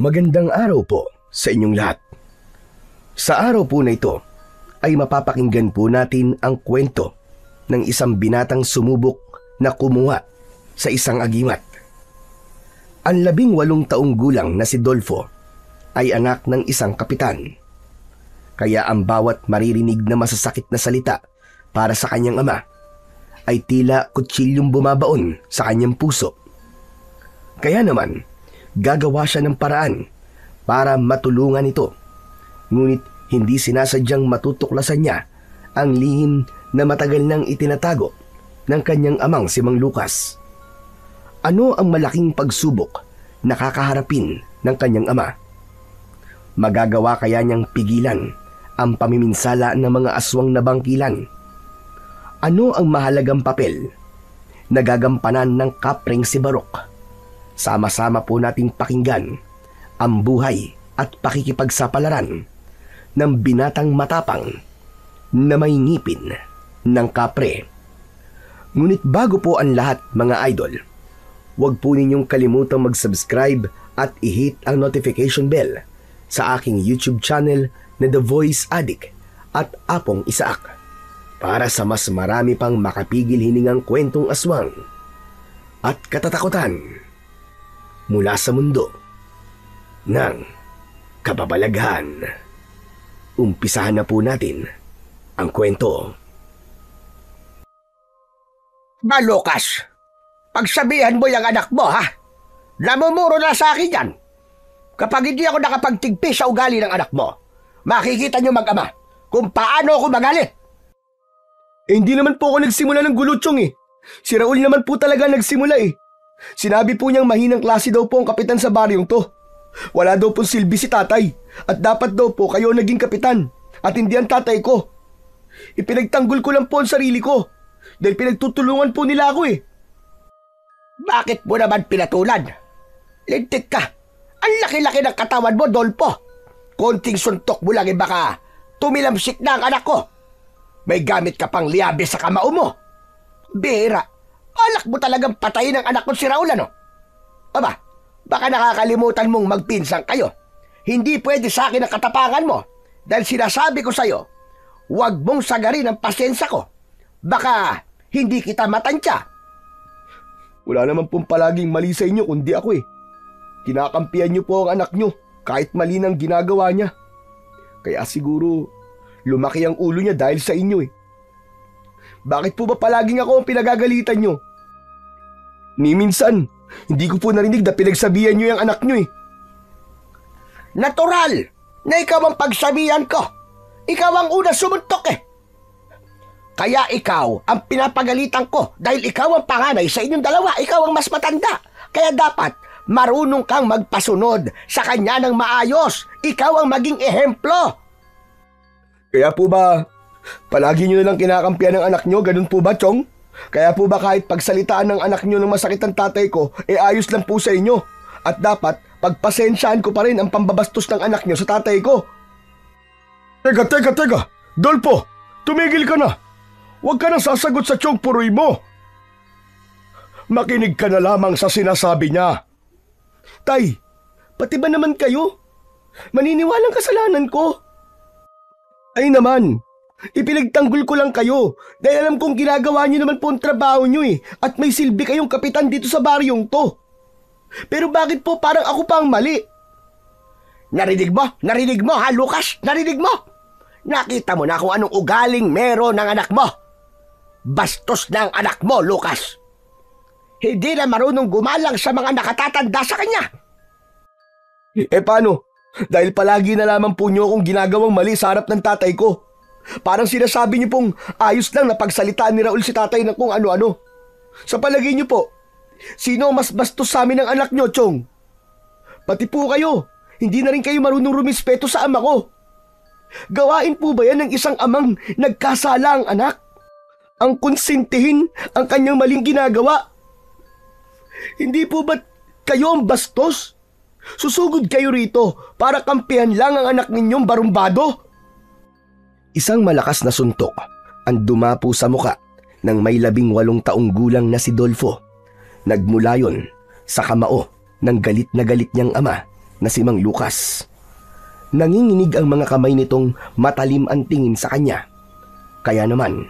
Magandang araw po sa inyong lahat. Sa araw po na ito ay mapapakinggan po natin ang kwento ng isang binatang sumubok na kumuha sa isang agimat. Ang 18 taong gulang na si Dolfo ay anak ng isang kapitan. Kaya ang bawat maririnig na masasakit na salita para sa kanyang ama ay tila kutsilyong bumabaon sa kanyang puso. Kaya naman, gagawa siya ng paraan para matulungan ito. Ngunit hindi sinasadyang matutuklasan niya ang lihim na matagal nang itinatago ng kanyang amang si Mang Lucas. Ano ang malaking pagsubok na kakaharapin ng kanyang ama? Magagawa kaya niyang pigilan ang pamiminsala ng mga aswang na bangkilan? Ano ang mahalagang papel na gagampanan ng kapreng si Barok? Sama-sama po nating pakinggan ang buhay at pakikipagsapalaran ng binatang matapang na may ngipin ng kapre. Ngunit bago po ang lahat, mga idol, huwag po ninyong kalimutang mag-subscribe at i-hit ang notification bell sa aking YouTube channel na The Voice Addict at Apong Isaak para sa mas marami pang makapigil hiningang kwentong aswang at katatakutan mula sa mundo ng kababalaghan. Umpisahan na po natin ang kwento. Lucas, pagsabihan mo yung anak mo, ha? Namumuro na sa akin yan. Kapag hindi ako nakapagtigpi sa ugali ng anak mo, makikita niyo mag-ama kung paano ako magalit. Hindi naman po ako nagsimula ng gulo, Chong, eh. Si Raul naman po talaga nagsimula, eh. Sinabi po niyang mahinang klase daw po ang kapitan sa baryong to. Wala daw pong silbi si tatay at dapat daw po kayo naging kapitan at hindi ang tatay ko. Ipinagtanggol ko lang po ang sarili ko dahil pinagtutulungan po nila ako, eh. Bakit mo naman pinatulan? Lintik ka. Ang laki-laki ng katawan mo, Dolpo. Konting suntok mo lang, baka tumilamsik na ang anak ko. May gamit ka pang liabe sa kamao mo. Bira, alak mo talagang patayin ang anak ko si Raul, ano? Aba, baka nakakalimutan mong magpinsang kayo. Hindi pwede sa akin ang katapangan mo dahil sinasabi ko sa'yo, huwag mong sagarin ang pasensya ko. Baka hindi kita matansya. Wala naman pong palaging mali sa inyo kundi ako, eh. Kinakampihan niyo po ang anak niyo kahit mali ng ginagawa niya. Kaya siguro lumaki ang ulo niya dahil sa inyo, eh. Bakit po ba palaging ako ang pinagagalitan niyo? Ni minsan, hindi ko po narinig na pinagsabihan niyo yung anak niyo, eh. Natural na ikaw ang pagsabihan ko. Ikaw ang una sumuntok, eh. Kaya ikaw ang pinapagalitan ko dahil ikaw ang panganay sa inyong dalawa. Ikaw ang mas matanda. Kaya dapat marunong kang magpasunod sa kanya ng maayos. Ikaw ang maging ehemplo. Kaya po ba palagi niyo na lang kinakampihan ng anak niyo? Ganun po ba, Chong? Kaya po ba kahit pagsalitaan ng anak niyo ng masakit ang tatay ko, ayos lang po sa inyo? At dapat pagpasensyaan ko pa rin ang pambabastos ng anak niyo sa tatay ko? Teka! Dolpo, tumigil ka na! Huwag ka na sasagot sa Chong Puroy mo! Makinig ka na lamang sa sinasabi niya. Tay, pati ba naman kayo? Maniniwalang kasalanan ko. Ay naman, ipinagtanggol ko lang kayo dahil alam kong ginagawa niyo naman po ang trabaho niyo, eh, at may silbi kayong kapitan dito sa baryong to. Pero bakit po parang ako pa ang mali? Narinig mo? Narinig mo, ha, Lucas? Narinig mo? Nakita mo na kung anong ugaling meron ng anak mo. Bastos na ang anak mo, Lucas. Hindi na marunong gumalang sa mga nakatatanda sa kanya. Paano? Dahil palagi na lamang po niyo akong ginagawang mali sa harap ng tatay ko. Parang sinasabi niyo pong ayos lang na pagsalitaan ni Raul si tatay ng kung ano-ano. Sa palagay niyo po, sino mas bastos sa amin ng anak niyo, Chong? Pati po kayo, hindi na rin kayo marunong rumispeto sa ama ko. Gawain po ba yan ng isang amang nagkasala ang anak? Ang konsintihin ang kanyang maling ginagawa? Hindi po ba kayo ang bastos? Susugod kayo rito para kampihan lang ang anak ninyong barumbado? Isang malakas na suntok ang dumapo sa muka ng may 18 taong gulang na si Dolfo. Nagmula yon sa kamao ng galit na galit niyang ama na si Mang Lucas. Nanginginig ang mga kamay nitong matalim ang tingin sa kanya. Kaya naman,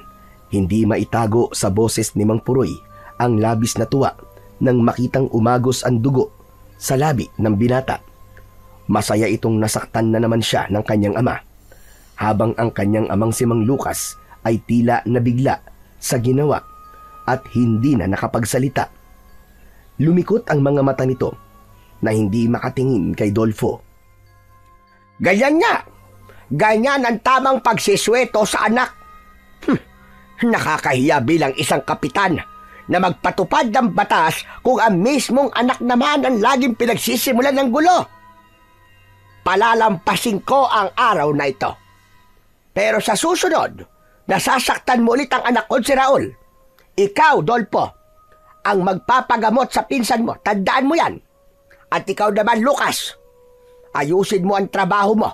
hindi maitago sa boses ni Mang Puroy ang labis na tuwa nang makitang umagos ang dugo sa labi ng binata. Masaya itong nasaktan na naman siya ng kanyang ama, habang ang kanyang amang si Mang Lucas ay tila nabigla sa ginawa at hindi na nakapagsalita. Lumikot ang mga mata nito na hindi makatingin kay Dolfo. Ganyan nga! Ganyan ang tamang pagsisweto sa anak. Nakakahiya bilang isang kapitan na magpatupad ng batas kung ang mismong anak naman ang laging pinagsisimulan ng gulo. Palalampasin ko ang araw na ito. Pero sa susunod, nasasaktan mo ulit ang anak ko si Raul. Ikaw, Dolpo, ang magpapagamot sa pinsan mo. Tandaan mo yan. At ikaw naman, Lucas, ayusin mo ang trabaho mo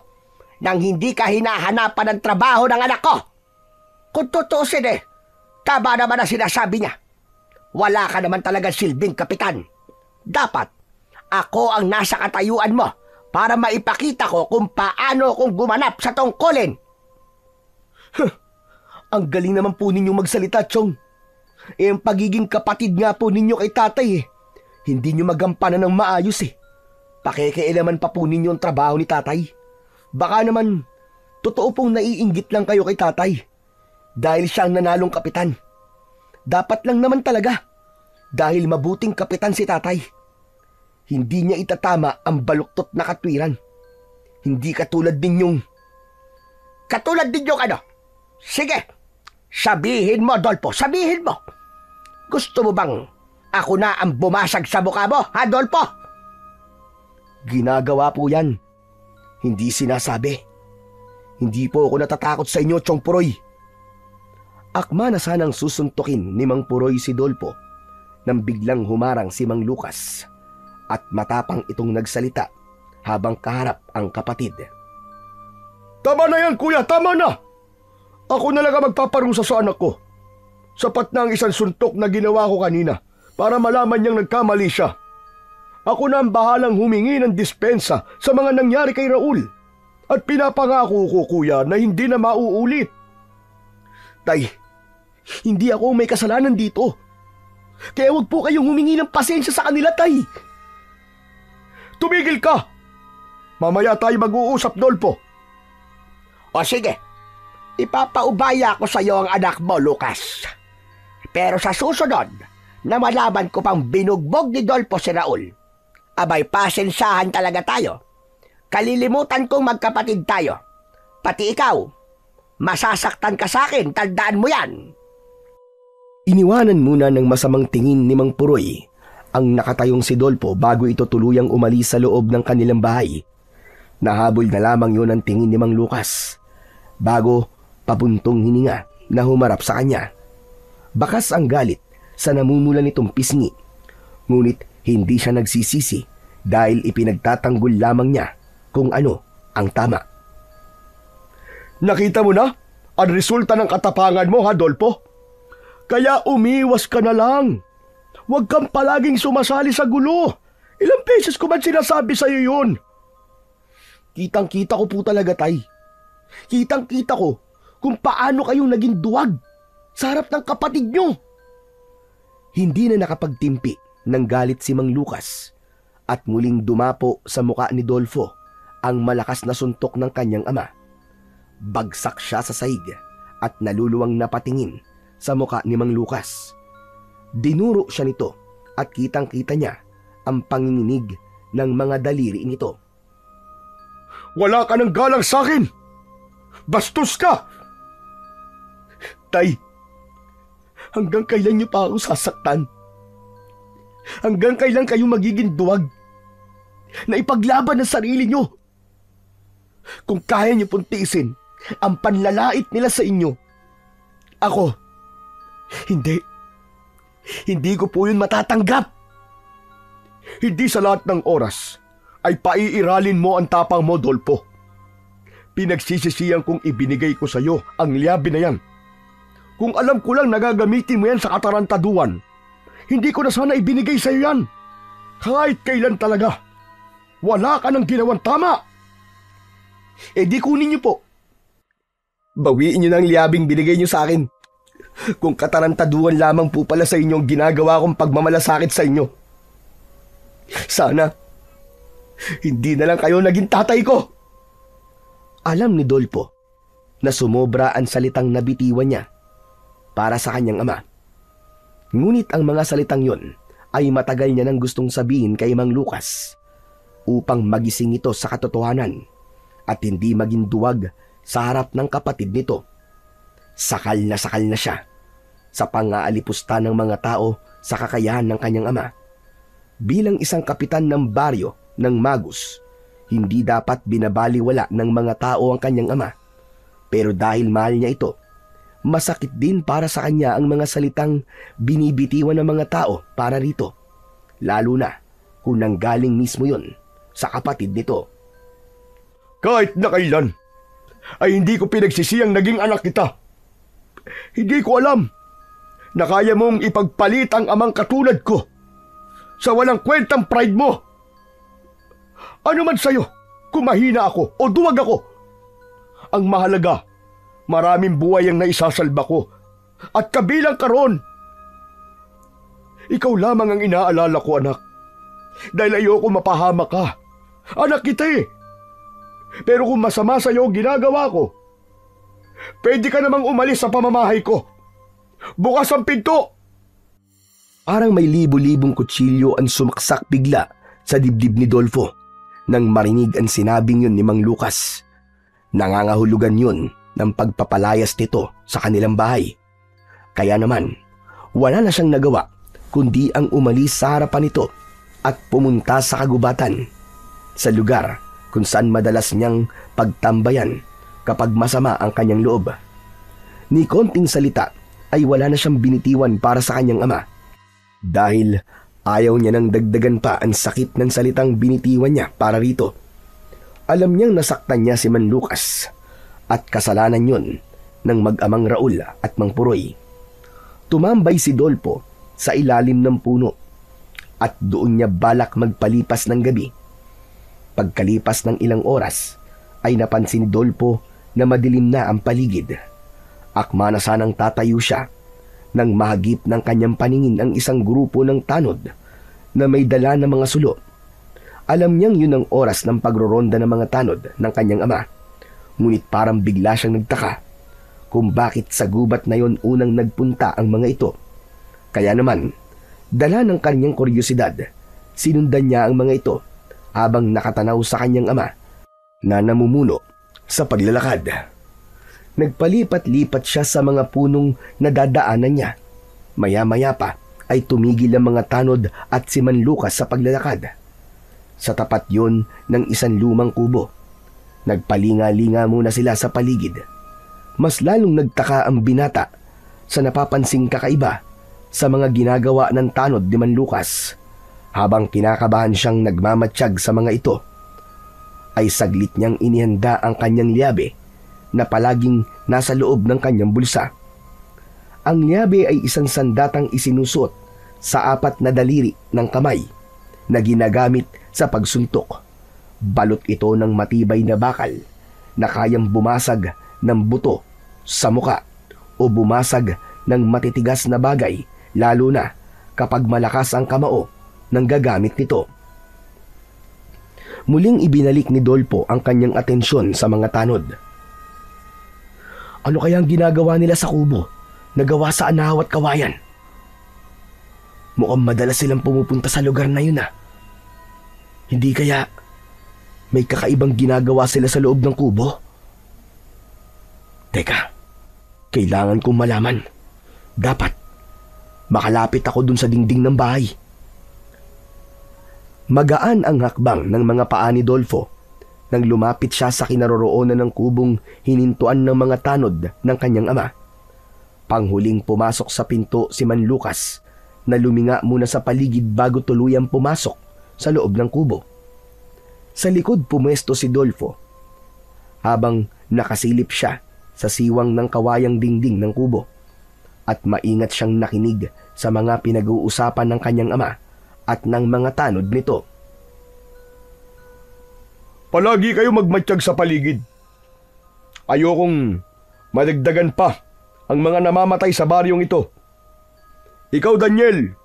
nang hindi ka hinahanapan ng trabaho ng anak ko. Kung tutusin tama naman ang sinasabi niya. Wala ka naman talagang silbing kapitan. Dapat ako ang nasa katayuan mo para maipakita ko kung paano kung gumanap sa tungkulin. Ang galing naman po ninyong magsalita, Chong. Ang pagiging kapatid nga po ninyo kay tatay hindi nyo magampanan ng maayos Pakikialaman pa po ninyo ang trabaho ni tatay. Baka naman, totoo pong naiinggit lang kayo kay tatay dahil siyang nanalong kapitan. Dapat lang naman talaga dahil mabuting kapitan si tatay. Hindi niya itatama ang baluktot na katwiran. Hindi katulad ninyong... Katulad ninyong ano? Sige, sabihin mo, Dolpo, sabihin mo. Gusto mo bang ako na ang bumasag sa mukha mo, ha, Dolpo? Ginagawa po yan. Hindi sinasabi. Hindi po ako natatakot sa inyo, Chong Puroy. Akma na sanang susuntukin ni Mang Puroy si Dolpo nang biglang humarang si Mang Lucas at matapang itong nagsalita habang kaharap ang kapatid. Tama na yan, kuya, tama na! Ako na lang ang magpaparusa sa anak ko. Sapat na ang isang suntok na ginawa ko kanina para malaman niyang nagkamali siya. Ako na ang bahalang humingi ng dispensa sa mga nangyari kay Raul. At pinapangako ko, kuya, na hindi na mauulit. Tay, hindi ako may kasalanan dito. Kaya huwag po kayong humingi ng pasensya sa kanila, tay. Tumigil ka! Mamaya tayo mag-uusap, Dolpo. O sige, ipapaubaya ko sa iyo ang anak mo, Lucas. Pero sa susunod, na malaman ko pang binugbog ni Dolpo si Raul, abay pasensahan talaga tayo. Kalilimutan kong magkapatid tayo. Pati ikaw, masasaktan ka sa akin, tandaan mo yan. Iniwanan muna ng masamang tingin ni Mang Puroy ang nakatayong si Dolpo bago ito tuluyang umalis sa loob ng kanilang bahay. Nahabol na lamang yun ang tingin ni Mang Lucas bago pabuntong hininga na humarap sa kanya. Bakas ang galit sa namumulan nitong pisngi, ngunit hindi siya nagsisisi dahil ipinagtatanggol lamang niya kung ano ang tama. Nakita mo na ang resulta ng katapangan mo, ha, Dolpo? Kaya umiwas ka na lang. Huwag kang palaging sumasali sa gulo. Ilang beses ko ba sinasabi sa iyo yun? Kitang-kita ko po talaga, tay. Kitang-kita ko kung paano kayong naging duwag sa harap ng kapatid nyo. Hindi na nakapagtimpi ng galit si Mang Lucas at muling dumapo sa muka ni Dolfo ang malakas na suntok ng kanyang ama. Bagsak siya sa sahig at naluluwang napatingin sa muka ni Mang Lucas. Dinuro siya nito at kitang-kita niya ang panginginig ng mga daliri nito. Wala ka ng galang sa akin! Bastos ka! Tay, hanggang kailan niyo pa ako sasaktan? Hanggang kailan kayo magiging duwag na ipaglaban ang sarili niyo? Kung kaya niyo pong tiisin ang panlalait nila sa inyo, ako, hindi. Hindi ko po yun matatanggap. Hindi sa lahat ng oras ay paiiralin mo ang tapang mo, Dolpo. Pinagsisisihan kong ibinigay ko sa iyo ang liyabi na yan. Kung alam ko lang nagagamitin mo yan sa katarantaduan, hindi ko na sana ibinigay sa iyo yan. Kahit kailan talaga. Wala ka nang ginawang tama. Di kunin niyo po. Bawiin niyo na ang liyabing binigay niyo sa akin. Kung katarantaduhan lamang po pala sa inyo ang ginagawa kong pagmamalasakit sa inyo. Sana, hindi na lang kayo naging tatay ko. Alam ni Dolpo na sumobra ang salitang nabitiwan niya para sa kanyang ama. Ngunit ang mga salitang yon ay matagal niya nang gustong sabihin kay Mang Lucas upang magising ito sa katotohanan at hindi maging duwag sa harap ng kapatid nito. Sakal na siya sa pang-aalipusta ng mga tao sa kakayahan ng kanyang ama. Bilang isang kapitan ng baryo ng Magus, hindi dapat binabaliwala ng mga tao ang kanyang ama. Pero dahil mahal niya ito, masakit din para sa kanya ang mga salitang binibitiwan ng mga tao para rito. Lalo na kung nanggaling mismo yon sa kapatid nito. Kahit na kailan, ay hindi ko pinagsisiyang naging anak kita. Hindi ko alam na kaya mong ipagpalit ang amang katulad ko sa walang kwentang pride mo. Ano man sa'yo, kung mahina ako o duwag ako, ang mahalaga, maraming buhay ang naisasalba ko at kabilang ka ron. Ikaw lamang ang inaalala ko, anak, dahil ayoko mapahama ka. Anak kita eh. Pero kung masama sa'yo ginagawa ko, pwede ka namang umalis sa pamamahay ko. Bukas ang pinto! Parang may libo-libong kutsilyo ang sumaksak bigla sa dibdib ni Dolfo nang marinig ang sinabing yun ni Mang Lucas. Nangangahulugan yun ng pagpapalayas nito sa kanilang bahay. Kaya naman, wala na siyang nagawa kundi ang umalis sa harapan nito at pumunta sa kagubatan, sa lugar kung saan madalas niyang pagtambayan kapag masama ang kanyang loob. Ni konting salita ay wala na siyang binitiwan para sa kanyang ama dahil ayaw niya nang dagdagan pa ang sakit ng salitang binitiwan niya para rito. Alam niyang nasaktan niya si Man Lucas at kasalanan yun ng mag-amang Raul at Mang Puroy. Tumambay si Dolpo sa ilalim ng puno at doon niya balak magpalipas ng gabi. Pagkalipas ng ilang oras ay napansin ni Dolpo na madilim na ang paligid. Akma na sanang tatayo siya nang mahagip ng kanyang paningin ang isang grupo ng tanod na may dala ng mga sulo. Alam niyang yun ang oras ng pagroronda ng mga tanod ng kanyang ama. Ngunit parang bigla siyang nagtaka kung bakit sa gubat na yon unang nagpunta ang mga ito. Kaya naman, dala ng kanyang kuryosidad, sinundan niya ang mga ito habang nakatanaw sa kanyang ama na namumuno sa paglalakad. Nagpalipat-lipat siya sa mga punong nadadaanan niya. Maya-maya pa ay tumigil ang mga tanod at si Man Lucas sa paglalakad. Sa tapat yon ng isang lumang kubo. Nagpalinga-linga muna sila sa paligid. Mas lalong nagtaka ang binata sa napapansing kakaiba sa mga ginagawa ng tanod ni Man Lucas. Habang kinakabahan siyang nagmamatsyag sa mga ito, ay saglit niyang inihanda ang kanyang liyabe na palaging nasa loob ng kanyang bulsa. Ang liyabe ay isang sandatang isinusuot sa 4 na daliri ng kamay na ginagamit sa pagsuntok. Balot ito ng matibay na bakal na kayang bumasag ng buto sa muka o bumasag ng matitigas na bagay, lalo na kapag malakas ang kamao ng gagamit nito. Muling ibinalik ni Dolpo ang kanyang atensyon sa mga tanod. Ano kaya ang ginagawa nila sa kubo na gawa sa anahaw at kawayan? Mukhang madalas silang pumupunta sa lugar na yun ah. Hindi kaya may kakaibang ginagawa sila sa loob ng kubo? Teka, kailangan kong malaman. Dapat makalapit ako dun sa dingding ng bahay. Magaan ang hakbang ng mga paa ni Dolfo nang lumapit siya sa kinaroroonan ng kubong hinintuan ng mga tanod ng kanyang ama. Panghuling pumasok sa pinto si Man Lucas na luminga muna sa paligid bago tuluyang pumasok sa loob ng kubo. Sa likod pumwesto si Dolfo habang nakasilip siya sa siwang ng kawayang dingding ng kubo at maingat siyang nakinig sa mga pinag-uusapan ng kanyang ama at ng mga tanod nito. Palagi kayo magmatsyag sa paligid. Ayokong madagdagan pa ang mga namamatay sa baryong ito. Ikaw, Daniel,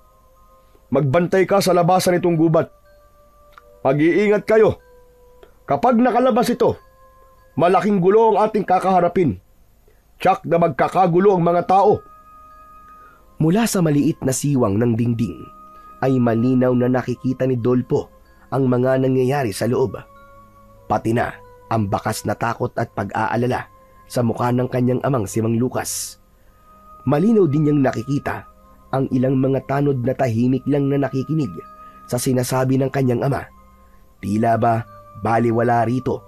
magbantay ka sa labasan nitong gubat. Mag-iingat kayo. Kapag nakalabas ito, malaking gulo ang ating kakaharapin. Tiyak na magkakagulo ang mga tao. Mula sa maliit na siwang ng dingding ay malinaw na nakikita ni Dolpo ang mga nangyayari sa loob. Pati na ang bakas na takot at pag-aalala sa mukha ng kanyang amang si Mang Lucas. Malinaw din niyang nakikita ang ilang mga tanod na tahimik lang na nakikinig sa sinasabi ng kanyang ama. Tila ba baliwala rito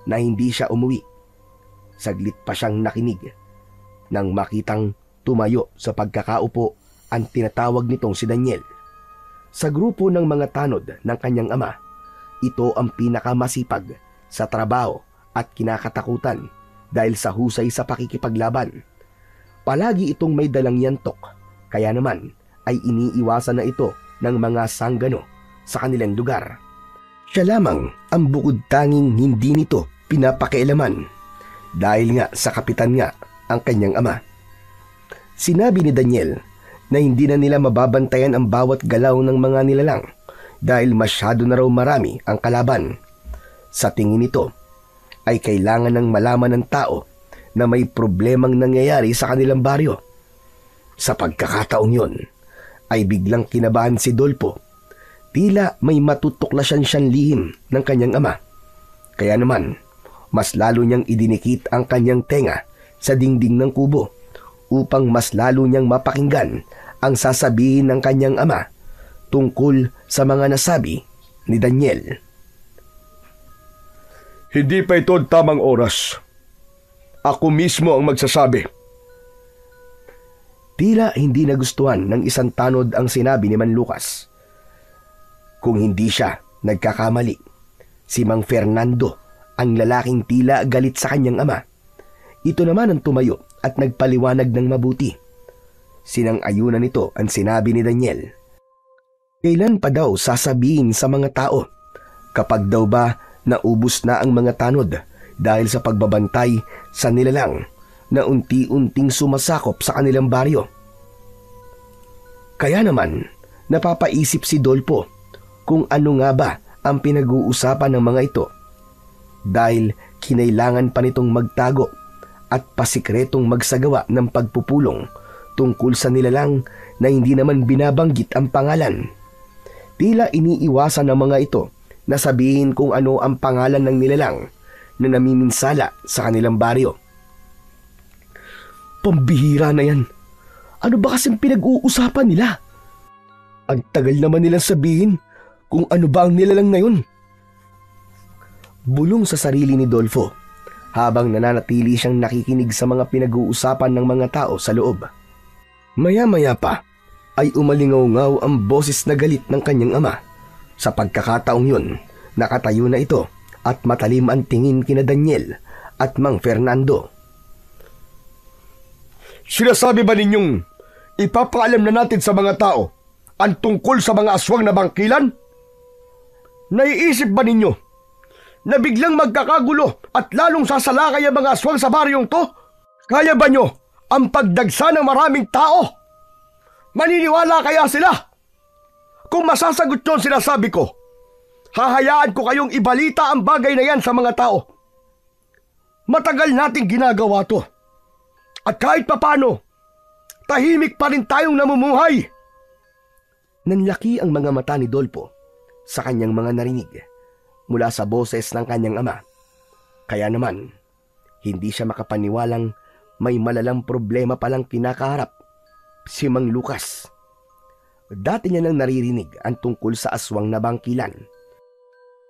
na hindi siya umuwi. Saglit pa siyang nakinig nang makitang tumayo sa pagkakaupo ang tinatawag nitong si Daniel. Sa grupo ng mga tanod ng kanyang ama, ito ang pinakamasipag sa trabaho at kinakatakutan dahil sa husay sa pakikipaglaban. Palagi itong may dalang yantok, kaya naman ay iniiwasan na ito ng mga sanggano sa kanilang lugar. Siya lamang ang bukod tanging hindi nito pinapakialaman dahil nga sa kapitan nga ang kanyang ama. Sinabi ni Daniel na hindi na nila mababantayan ang bawat galaw ng mga nilalang dahil masyado na raw marami ang kalaban. Sa tingin nito ay kailangan ng malaman ng tao na may problemang nangyayari sa kanilang baryo. Sa pagkakataong yon ay biglang kinabahan si Dolpo. Tila may matutuklasan siyang lihim ng kanyang ama. Kaya naman, mas lalo niyang idinikit ang kanyang tenga sa dingding ng kubo upang mas lalo niyang mapakinggan ang sasabihin ng kanyang ama tungkol sa mga nasabi ni Daniel. Hindi pa ito tamang oras. Ako mismo ang magsasabi. Tila hindi nagustuhan ng isang tanod ang sinabi ni Man Lucas. Kung hindi siya nagkakamali, si Mang Fernando ang lalaking tila galit sa kanyang ama. Ito naman ang tumayo at nagpaliwanag ng mabuti. Sinang-ayunan nito ang sinabi ni Daniel. Kailan pa daw sasabihin sa mga tao? Kapag daw ba naubos na ang mga tanod dahil sa pagbabantay sa nilalang na unti-unting sumasakop sa kanilang baryo? Kaya naman, napapaisip si Dolpo kung ano nga ba ang pinag-uusapan ng mga ito. Dahil kinailangan pa nitong magtago at pasikretong magsagawa ng pagpupulong tungkol sa nilalang na hindi naman binabanggit ang pangalan. Tila iniiwasan ng mga ito na sabihin kung ano ang pangalan ng nilalang na namiminsala sa kanilang baryo. Pambihira na yan. Ano ba kasing pinag-uusapan nila? Ang tagal naman nilang sabihin kung ano ba ang nilalang na yun. Bulong sa sarili ni Dolfo habang nananatili siyang nakikinig sa mga pinag-uusapan ng mga tao sa loob. Maya-maya pa ay umalingaw-ngaw ang boses na galit ng kanyang ama. Sa pagkakataong yun, nakatayo na ito at matalim ang tingin kina Daniel at Mang Fernando. Sinasabi ba ninyong ipapaalam na natin sa mga tao ang tungkol sa mga aswang na bangkilan? Naiisip ba ninyo na biglang magkakagulo at lalong sasalakay ang mga aswang sa baryong to? Kaya ba nyo ang pagdagsa ng maraming tao? Maniniwala kaya sila? Kung masasagot nyo ang sinasabi ko, hahayaan ko kayong ibalita ang bagay na yan sa mga tao. Matagal nating ginagawa to. At kahit papano, tahimik pa rin tayong namumuhay. Nanlaki ang mga mata ni Dolpo sa kanyang mga narinig mula sa boses ng kanyang ama. Kaya naman, hindi siya makapaniwalang may malalang problema palang kinakaharap si Mang Lucas. Dati niya nang naririnig ang tungkol sa aswang na bangkilan.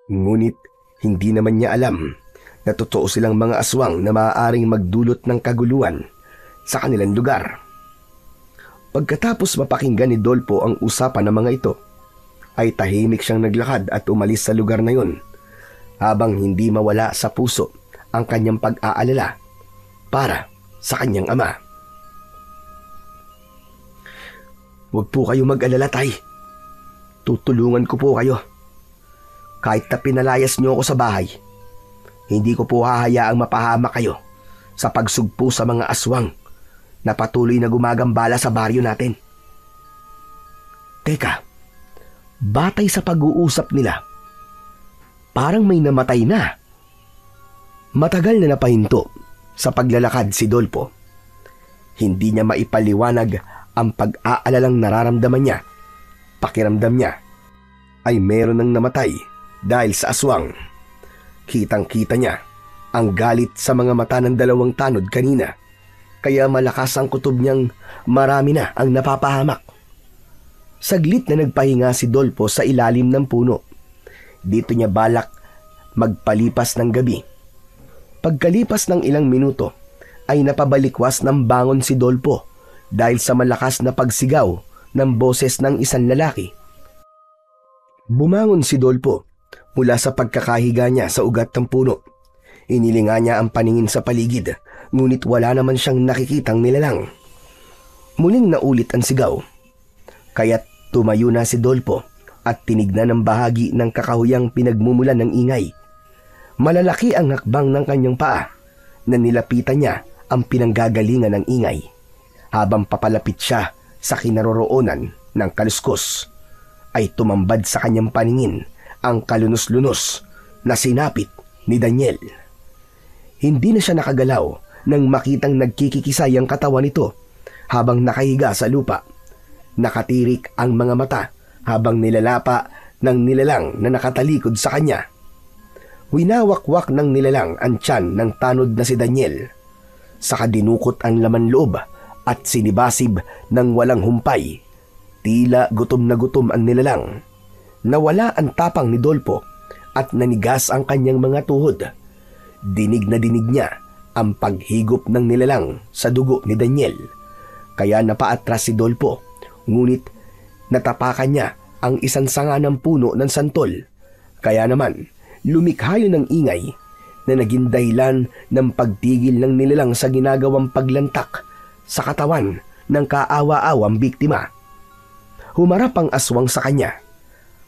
Ngunit hindi naman niya alam na totoo silang mga aswang na maaaring magdulot ng kaguluhan sa kanilang lugar. Pagkatapos mapakinggan ni Dolpo ang usapan ng mga ito, ay tahimik siyang naglakad at umalis sa lugar na yun habang hindi mawala sa puso ang kanyang pag-aalala para sa kanyang ama. Huwag po kayo mag-alala, Tay. Tutulungan ko po kayo. Kahit na pinalayas niyo ako sa bahay, Hindi ko po hahayaang mapahamak kayo sa pagsugpo sa mga aswang na patuloy na gumagambala sa baryo natin. Teka, batay sa pag-uusap nila, parang may namatay na. Matagal na napahinto sa paglalakad si Dolpo. Hindi niya maipaliwanag ang pag-aalalang nararamdaman niya. Pakiramdam niya ay meron ng namatay dahil sa aswang. Kitang-kita niya ang galit sa mga mata ng dalawang tanod kanina, kaya malakas ang kutob niyang marami na ang napapahamak. Saglit na nagpahinga si Dolpo sa ilalim ng puno. Dito niya balak magpalipas ng gabi. Pagkalipas ng ilang minuto ay napabalikwas ng bangon si Dolpo dahil sa malakas na pagsigaw ng boses ng isang lalaki. Bumangon si Dolpo mula sa pagkakahiga niya sa ugat ng puno. Inilinga niya ang paningin sa paligid, ngunit wala naman siyang nakikitang nilalang. Muling naulit ang sigaw. Kaya't tumayo na si Dolpo at tinignan ang bahagi ng kakahuyang pinagmumulan ng ingay. Malalaki ang hakbang ng kanyang paa na nilapitan niya ang pinanggagalingan ng ingay. Habang papalapit siya sa kinaroroonan ng kaluskos, ay tumambad sa kanyang paningin ang kalunos-lunos na sinapit ni Daniel. Hindi na siya nakagalaw nang makitang nagkikikisay ang katawan nito habang nakahiga sa lupa. Nakatirik ang mga mata habang nilalapa ng nilalang na nakatalikod sa kanya. Winawakwak ng nilalang ang tiyan ng tanod na si Daniel. Saka dinukot ang laman loob at sinibasib ng walang humpay. Tila gutom na gutom ang nilalang. Nawala ang tapang ni Dolpo at nanigas ang kanyang mga tuhod. Dinig na dinig niya ang paghigop ng nilalang sa dugo ni Daniel. Kaya napaatras si Dolpo, ngunit natapakan niya ang isang sanga ng puno ng santol. Kaya naman, lumikha yun ng ingay na naging dahilan ng pagtigil ng nilalang sa ginagawang paglantak sa katawan ng kaawa-awang biktima. Humarap ang aswang sa kanya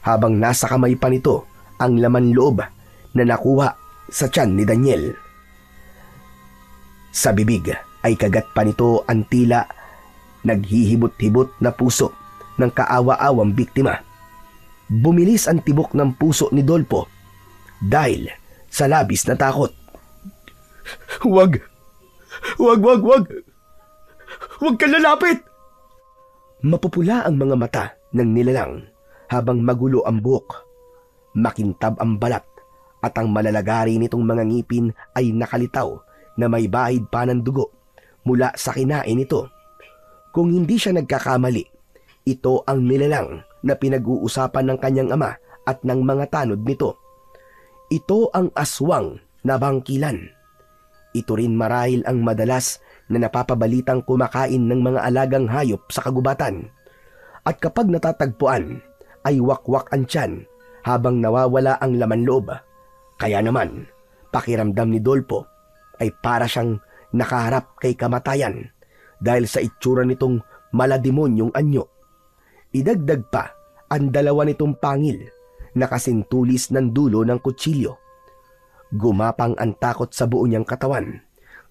habang nasa kamay pa nito ang laman loob na nakuha sa tiyan ni Daniel. Sa bibig ay kagat pa nito ang tila naghihibot-hibot na puso ng kaawa-awang biktima. Bumilis ang tibok ng puso ni Dolpo dahil sa labis na takot. Huwag! Huwag ka lalapit! Mapupula ang mga mata ng nilalang habang magulo ang buhok. Makintab ang balat at ang malalagari nitong mga ngipin ay nakalitaw na may bahid pa ng dugo mula sa kinain nito. Kung hindi siya nagkakamali, ito ang nilalang na pinag-uusapan ng kanyang ama at ng mga tanod nito. Ito ang aswang na bangkilan. Ito rin marahil ang madalas na napapabalitang kumakain ng mga alagang hayop sa kagubatan. At kapag natatagpuan, ay wakwak ang tiyan habang nawawala ang laman loob. Kaya naman, pakiramdam ni Dolpo ay para siyang nakaharap kay kamatayan dahil sa itsura nitong malademonyong anyo. Idagdag pa ang dalawa nitong pangil na kasintulis ng dulo ng kutsilyo. Gumapang ang takot sa buo niyang katawan,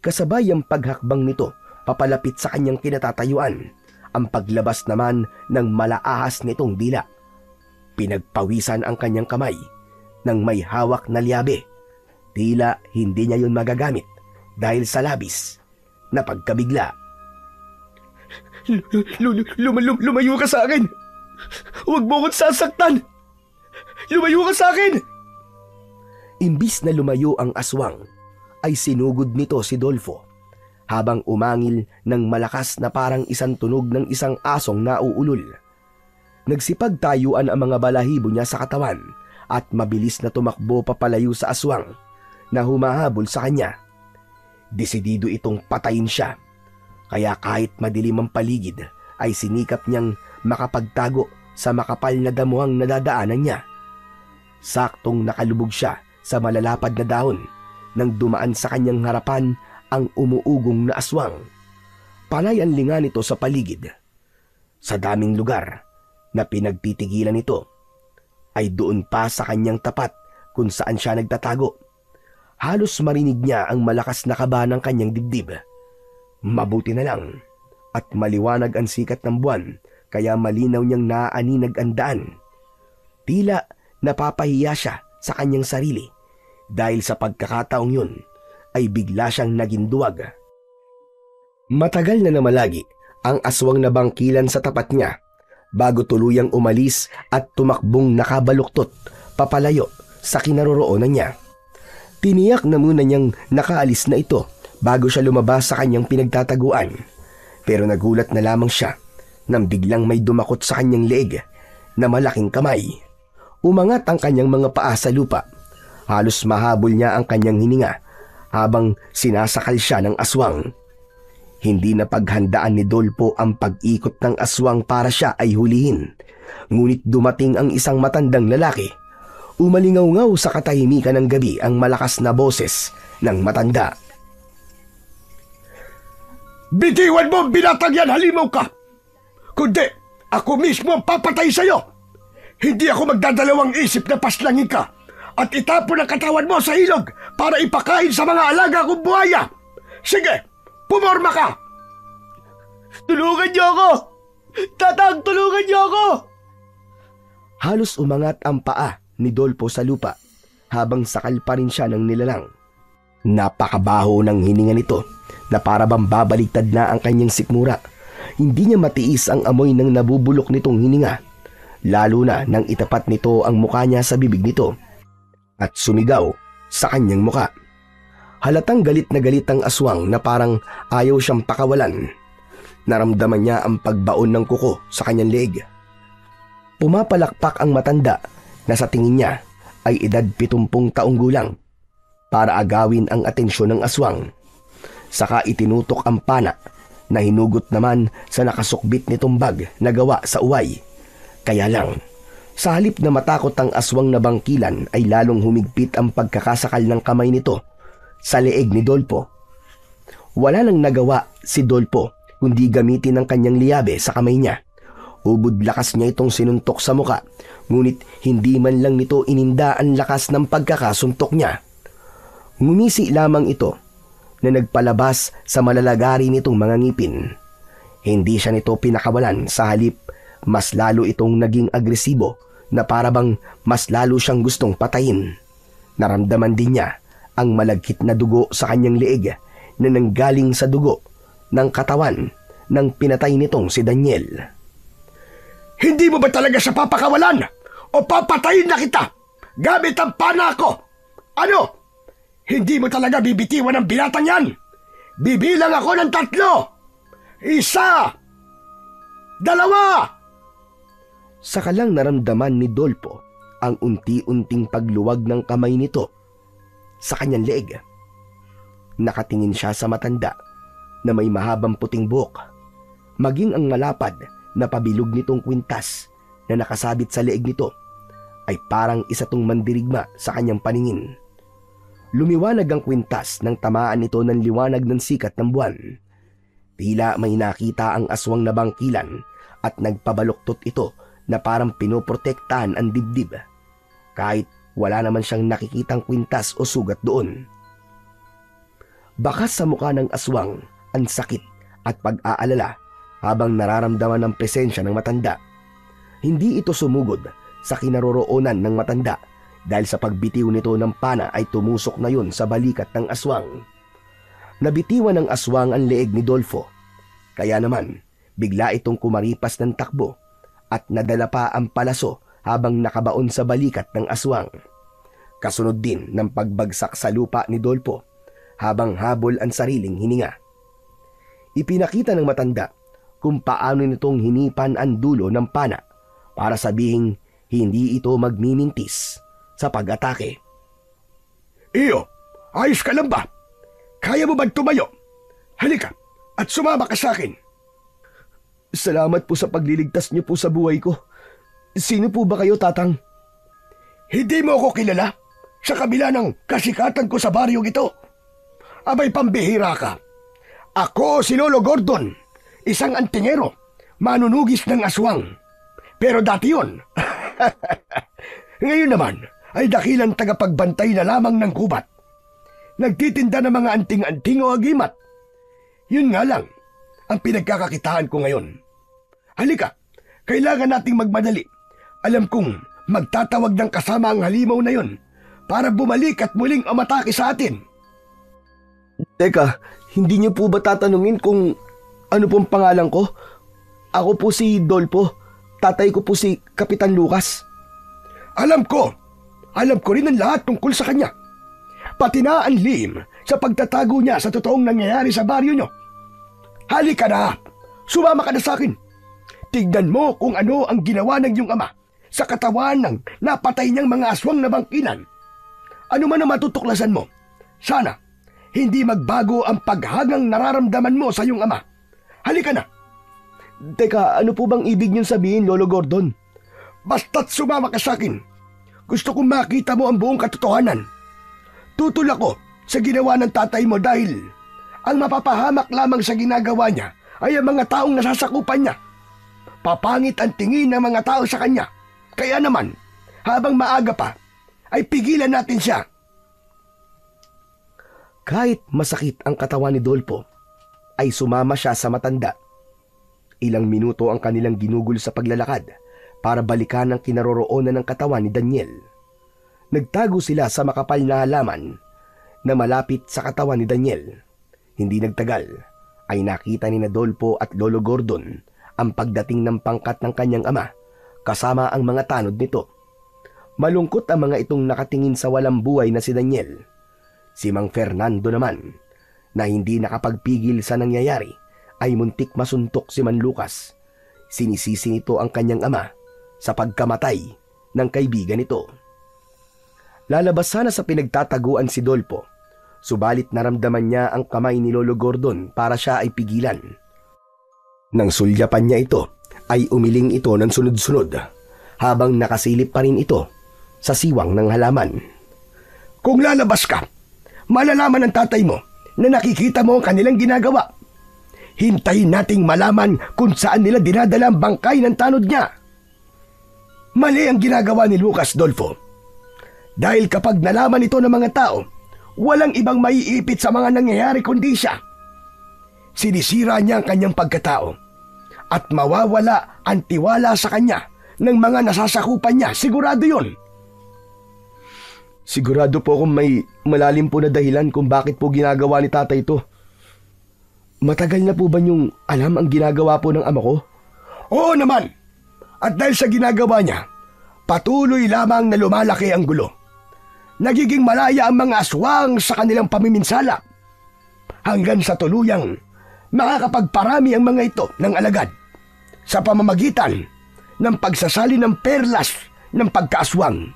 kasabay ang paghakbang nito papalapit sa kanyang kinatatayuan, ang paglabas naman ng malaahas nitong dila. Pinagpawisan ang kanyang kamay nang may hawak na liabe. Tila hindi niya yun magagamit dahil sa labis na pagkabigla. Lumayo ka sa akin! Huwag mo akong sasaktan! Lumayo ka sa akin! Imbis na lumayo ang aswang, ay sinugod nito si Dolfo habang umangil ng malakas na parang isang tunog ng isang asong nauulol. Nagsipagtayuan ang mga balahibo niya sa katawan at mabilis na tumakbo papalayo sa aswang na humahabol sa kanya. Desidido itong patayin siya, kaya kahit madilim ang paligid ay sinikap niyang makapagtago sa makapal na damuhang nadadaanan niya. Saktong nakalubog siya sa malalapad na dahon nang dumaan sa kanyang harapan ang umuugong na aswang. Panay ang linga nito sa paligid. Sa daming lugar na pinagtitigilan nito ay doon pa sa kanyang tapat kung saan siya nagtatago. Halos marinig niya ang malakas na kaba ng kanyang dibdib. Mabuti na lang at maliwanag ang sikat ng buwan kaya malinaw niyang naaaninag ang daan. Tila napapahiya siya sa kanyang sarili dahil sa pagkakataong yun ay bigla siyang naging duwag. Matagal na namalagi ang aswang na bangkilan sa tapat niya bago tuluyang umalis at tumakbong nakabaluktot papalayo sa kinaroroonan niya. Tiniyak na muna niyang nakaalis na ito bago siya lumabas sa kanyang pinagtataguan. Pero nagulat na lamang siya nang biglang may dumakot sa kanyang leeg na malaking kamay. Umangat ang kanyang mga paa sa lupa. Halos mahabol niya ang kanyang hininga habang sinasakal siya ng aswang. Hindi na paghandaan ni Dolpo ang pag-ikot ng aswang para siya ay hulihin. Ngunit dumating ang isang matandang lalaki. Umalingaw-ngaw sa katahimikan ng gabi ang malakas na boses ng matanda. Bitiwan mo, binatang yan, halimaw ka! Kundi, ako mismo ang papatay sa'yo! Hindi ako magdadalawang isip na paslangin ka at itapon ang katawan mo sa ilog para ipakain sa mga alaga kong buhaya! Sige, pumorma ka! Tulungan niyo ako! Tatang, tulungan niyo ako! Halos umangat ang paa ni Dolpo sa lupa habang sakal pa rin siya ng nilalang. Napakabaho ng hininga nito na para bang babaliktad na ang kanyang sikmura. Hindi niya matiis ang amoy ng nabubulok nitong hininga, lalo na nang itapat nito ang mukha niya sa bibig nito at sumigaw sa kanyang mukha. Halatang galit na galit ang aswang na parang ayaw siyang pakawalan. Naramdaman niya ang pagbaon ng kuko sa kanyang leeg. Pumapalakpak ang matanda na sa tingin niya ay edad 70 taong gulang para agawin ang atensyon ng aswang. Saka itinutok ang pana na hinugot naman sa nakasukbit nitong bag na gawa sa uway. Kaya lang, sa halip na matakot ang aswang na bangkilan ay lalong humigpit ang pagkakasakal ng kamay nito sa leeg ni Dolpo. Wala nang nagawa si Dolpo kundi gamitin ang kanyang liyabe sa kamay niya. Ubod lakas niya itong sinuntok sa muka, ngunit hindi man lang nito ininda ang lakas ng pagkakasuntok niya. Ngumisi lamang ito na nagpalabas sa malalagari nitong mga ngipin. Hindi siya nito pinakawalan, sa halip mas lalo itong naging agresibo na parabang mas lalo siyang gustong patayin. Naramdaman din niya ang malagkit na dugo sa kanyang leeg na nanggaling sa dugo ng katawan ng pinatay nitong si Daniel. Hindi mo ba talaga siya papakawalan? O papatayin na kita gamit ang pana ko? Ano? Hindi mo talaga bibitiwan ang binatang yan? Bibilang ako ng 3. 1, 2. Saka lang naramdaman ni Dolpo ang unti-unting pagluwag ng kamay nito sa kanyang leeg. Nakatingin siya sa matanda na may mahabang puting buhok, maging ang malapad na pabilog nitong kwintas na nakasabit sa leeg nito ay parang isa tong mandirigma sa kanyang paningin. Lumiwanag ang kwintas nang tamaan nito ng liwanag ng sikat ng buwan. Tila may nakita ang aswang na bangkilan at nagpabaluktot ito na parang pinoprotektahan ang dibdib, kahit wala naman siyang nakikitang kwintas o sugat doon. Bakas sa mukha ng aswang ang sakit at pag-aalala habang nararamdaman ang presensya ng matanda. Hindi ito sumugod sa kinaroroonan ng matanda dahil sa pagbitiw nito ng pana ay tumusok na yun sa balikat ng aswang. Nabitiwan ng aswang ang leeg ni Dolfo, kaya naman bigla itong kumaripas ng takbo at nadala pa ang palaso habang nakabaon sa balikat ng aswang. Kasunod din ng pagbagsak sa lupa ni Dolfo habang habol ang sariling hininga. Ipinakita ng matanda kung paano nitong hinipan ang dulo ng pana para sabihing hindi ito magmimintis sa pag-atake. Iyo, ayos ka lang ba? Kaya mo ba tumayo? Halika at sumama ka sa akin. Salamat po sa pagliligtas niyo po sa buhay ko. Sino po ba kayo, Tatang? Hindi mo ako kilala sa kabila ng kasikatan ko sa baryong ito. Abay, pambihira ka. Ako si Lolo Gordon, isang antingero, manunugis ng aswang. Pero dati yun. Ngayon naman ay dakilang tagapagbantay na lamang ng gubat. nagtitinda ng mga anting-anting o agimat. Yun nga lang, ang pinagkakakitaan ko ngayon. Halika, kailangan nating magmadali. Alam kong magtatawag ng kasama ang halimaw na yon para bumalik at muling umatake sa atin. Teka, hindi niyo po ba tatanungin kung ano pong pangalan ko? Ako po si Dolpo. Tatay ko po si Kapitan Lucas. Alam ko rin ang lahat tungkol sa kanya. Pati na ang lihim sa pagtatago niya sa totoong nangyayari sa baryo nyo. Halika na, sumama ka na sa akin. Tignan mo kung ano ang ginawa ng iyong ama sa katawan ng napatay niyang mga aswang na bangkilan. Ano man ang matutuklasan mo, sana hindi magbago ang paghangang nararamdaman mo sa iyong ama. Halika na. Teka, ano po bang ibig niyong sabihin, Lolo Gordon? Basta't sumama ka sa akin. Gusto kong makita mo ang buong katotohanan. Tutol ako sa ginawa ng tatay mo dahil ang mapapahamak lamang sa ginagawa niya ay ang mga taong nasasakupan niya. Papangit ang tingin ng mga tao sa kanya. Kaya naman, habang maaga pa, ay pigilan natin siya. Kahit masakit ang katawan ni Dolpo, ay sumama siya sa matanda. Ilang minuto ang kanilang ginugol sa paglalakad para balikan ang kinaroroonan ng katawan ni Daniel. Nagtago sila sa makapal na halaman na malapit sa katawan ni Daniel. Hindi nagtagal ay nakita ni Dolpo at Lolo Gordon ang pagdating ng pangkat ng kanyang ama kasama ang mga tanod nito. Malungkot ang mga itong nakatingin sa walang buhay na si Daniel. Si Mang Fernando naman, na hindi nakapagpigil sa nangyayari, ay muntik masuntok si Man Lucas. Sinisisi nito ang kanyang ama sa pagkamatay ng kaibigan nito. Lalabas sana sa pinagtataguan si Dolpo, subalit naramdaman niya ang kamay ni Lolo Gordon para siya ay pigilan. Nang sulyapan niya ito, ay umiling ito ng sunod-sunod habang nakasilip pa rin ito sa siwang ng halaman. Kung lalabas ka, malalaman ng tatay mo na nakikita mo ang kanilang ginagawa. Hintayin nating malaman kung saan nila dinadala ang bangkay ng tanod niya. Mali ang ginagawa ni Lucas, Dolfo. Dahil kapag nalaman ito ng mga tao, walang ibang maiipit sa mga nangyayari kundi siya. Sinisira niya ang kanyang pagkatao at mawawala ang tiwala sa kanya ng mga nasasakupan niya. Sigurado yun. Sigurado po akong may malalim po na dahilan kung bakit po ginagawa ni tatay ito. Matagal na po ba niyong alam ang ginagawa po ng ama ko? Oo naman. At dahil sa ginagawa niya, patuloy lamang na lumalaki ang gulo. Nagiging malaya ang mga aswang sa kanilang pamiminsala. Hanggang sa tuluyang makakapagparami ang mga ito ng alagad sa pamamagitan ng pagsasali ng perlas ng pagkaaswang.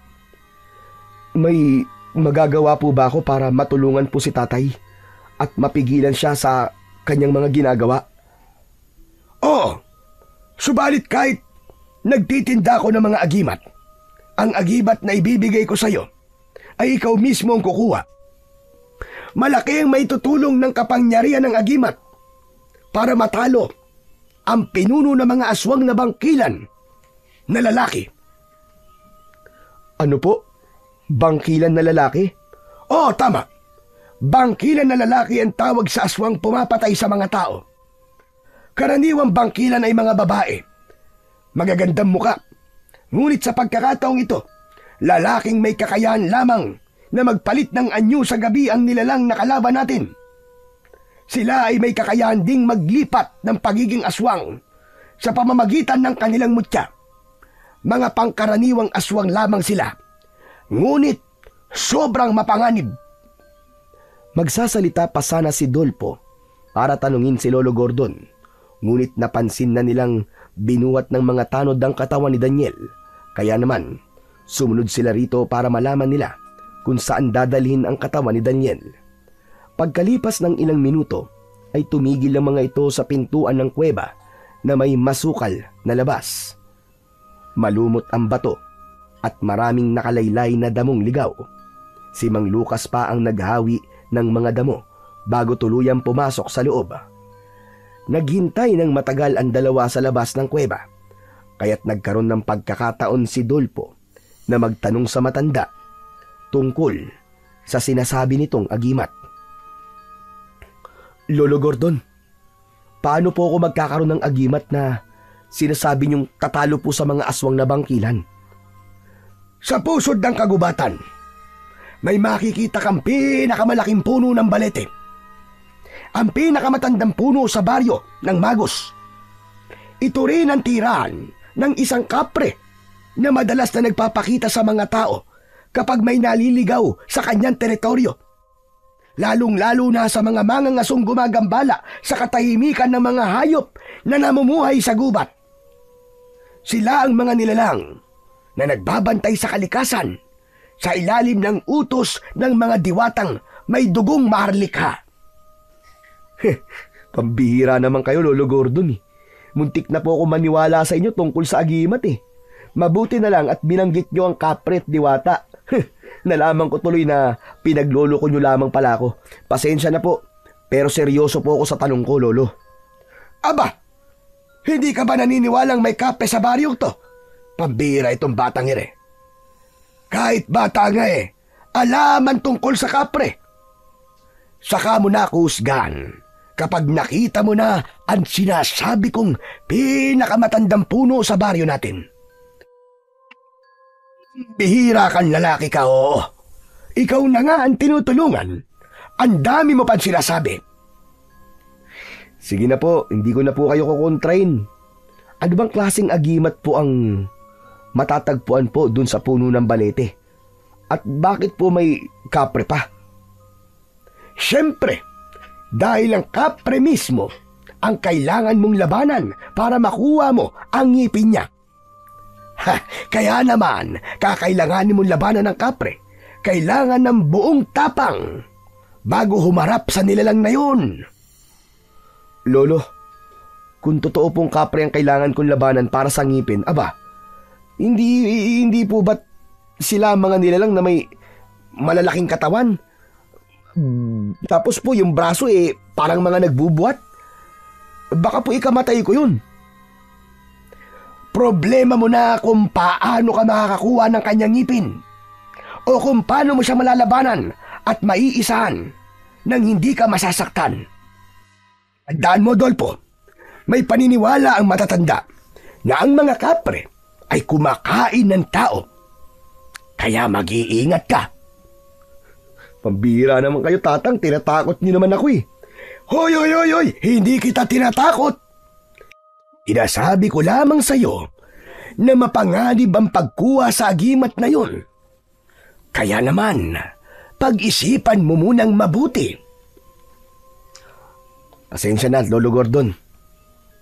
May magagawa po ba ako para matulungan po si tatay at mapigilan siya sa kanyang mga ginagawa? Oo, subalit kahit nagtitinda ako ng mga agimat, ang agibat na ibibigay ko sa iyo ay ikaw mismo ang kukuha. Malaki ang maitutulong ng kapangyarihan ng agimat para matalo ang pinuno ng mga aswang na bangkilan na lalaki. Ano po? Bangkilan na lalaki? Oo, tama. Bangkilan na lalaki ang tawag sa aswang pumapatay sa mga tao. Karaniwang bangkilan ay mga babae. Magagandang muka. Ngunit sa pagkakataong ito, lalaking may kakayahan lamang na magpalit ng anyo sa gabi ang nilalang na kalaban natin. Sila ay may kakayahan ding maglipat ng pagiging aswang sa pamamagitan ng kanilang mutya. Mga pangkaraniwang aswang lamang sila. Ngunit sobrang mapanganib. Magsasalita pa sana si Dolpo para tanungin si Lolo Gordon. Ngunit napansin na nilang binuhat ng mga tanod ang katawan ni Daniel. Kaya naman, sumunod sila rito para malaman nila kung saan dadalhin ang katawan ni Daniel. Pagkalipas ng ilang minuto, ay tumigil ang mga ito sa pintuan ng kuweba na may masukal na labas. Malumot ang bato at maraming nakalaylay na damong ligaw. Si Mang Lucas pa ang naghawi ng mga damo bago tuluyang pumasok sa loob. Naghintay ng matagal ang dalawa sa labas ng kuweba, kaya't nagkaroon ng pagkakataon si Dolpo na magtanong sa matanda tungkol sa sinasabi nitong agimat. Lolo Gordon, paano po ako magkakaroon ng agimat na sinasabi niyong tatalo po sa mga aswang na bangkilan? Sa pusod ng kagubatan, may makikita kang pinakamalaking puno ng balete. Ang pinakamatandang puno sa baryo ng Magos. Ito rin ang tirahan ng isang kapre na madalas na nagpapakita sa mga tao kapag may naliligaw sa kanyang teritoryo. Lalong-lalo na sa mga mangangasong gumagambala sa katahimikan ng mga hayop na namumuhay sa gubat. Sila ang mga nilalang na nagbabantay sa kalikasan sa ilalim ng utos ng mga diwatang may dugong maharlikha. Pambihira naman kayo, Lolo Gordon. Muntik na po ako maniwala sa inyo tungkol sa agimat . Mabuti na lang at binanggit nyo ang kapre at diwata. Nalaman ko tuloy na pinaglolo ko nyo lamang pala ako. Pasensya na po, pero seryoso po ako sa tanong ko, Lolo. Aba, hindi ka ba naniniwalang may kapre sa baryong to? Pambira itong batang ire. Kahit bata nga alaman tungkol sa kapre. Saka mo na ako husgan kapag nakita mo na ang sinasabi kong pinakamatandang puno sa baryo natin. Bihira kang lalaki ka, oo. Ikaw na nga ang tinutulungan. Ang dami mo pang sinasabi. Sige na po, hindi ko na po kayo kukontrain. Ano bang klaseng agimat po ang matatagpuan po dun sa puno ng balete? At bakit po may kapre pa? Siyempre, dahil ang kapre mismo ang kailangan mong labanan para makuha mo ang ngipin niya. Kaya naman, kakailanganin mong labanan ng kapre. Kailangan ng buong tapang bago humarap sa nilalang na yun. Lolo, kung totoo pong kapre ang kailangan kong labanan para sa ngipin, aba, hindi po ba't sila mga nilalang na may malalaking katawan? Tapos po yung braso parang mga nagbubuhat. Baka po ikamatay ko yun. Problema mo na kung paano ka makakakuha ng kanyang ngipin o kung paano mo siya malalabanan at maiisahan nang hindi ka masasaktan. Tandaan mo, Dolpo, may paniniwala ang matatanda na ang mga kapre ay kumakain ng tao. Kaya mag-iingat ka. Pambira naman kayo, Tatang. Tinatakot niyo naman ako . Hoy! Hindi kita tinatakot. Inasabi ko lamang sa'yo na mapanganib ang pagkuha sa agimat na yun. Kaya naman, pag-isipan mo munang mabuti. Pasensya na, Lolo Gordon.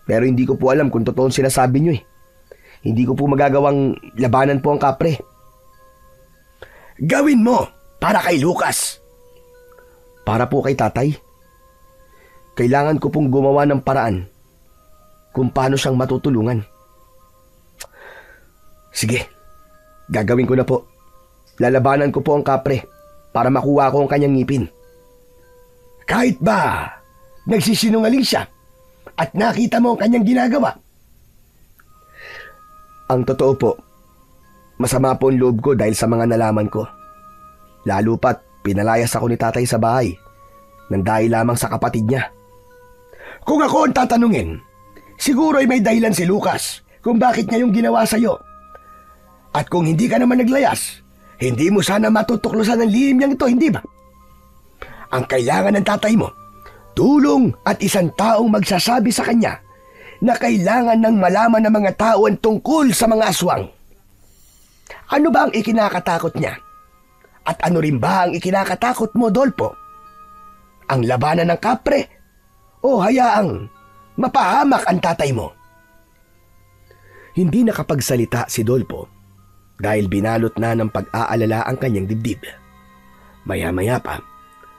Pero hindi ko po alam kung totoo sinasabi niyo . Hindi ko po magagawang labanan po ang kapre. Gawin mo para kay Lucas. Para po kay tatay. Kailangan ko pong gumawa ng paraan kung paano siyang matutulungan. Sige, gagawin ko na po. Lalabanan ko po ang kapre para makuha ko ang kanyang ngipin. Kahit ba nagsisinungaling siya at nakita mo ang kanyang ginagawa? Ang totoo po, masama po ang loob ko dahil sa mga nalaman ko. Lalo pat pinalayas ako ni tatay sa bahay nang dahil lamang sa kapatid niya. Kung ako ang tatanungin, siguro ay may dahilan si Lucas kung bakit niya yung ginawa sa'yo. At kung hindi ka naman naglayas, hindi mo sana matutuklasan ang lihim niyang ito, hindi ba? Ang kailangan ng tatay mo, tulong at isang taong magsasabi sa kanya na kailangan ng malaman ng mga tao ang tungkol sa mga aswang. Ano ba ang ikinakatakot niya? At ano rin ba ang ikinakatakot mo, Dolpo? Ang labanan ng kapre? O hayaang mapahamak ang tatay mo? Hindi nakapagsalita si Dolpo dahil binalot na ng pag-aalala ang kanyang dibdib. Maya-maya pa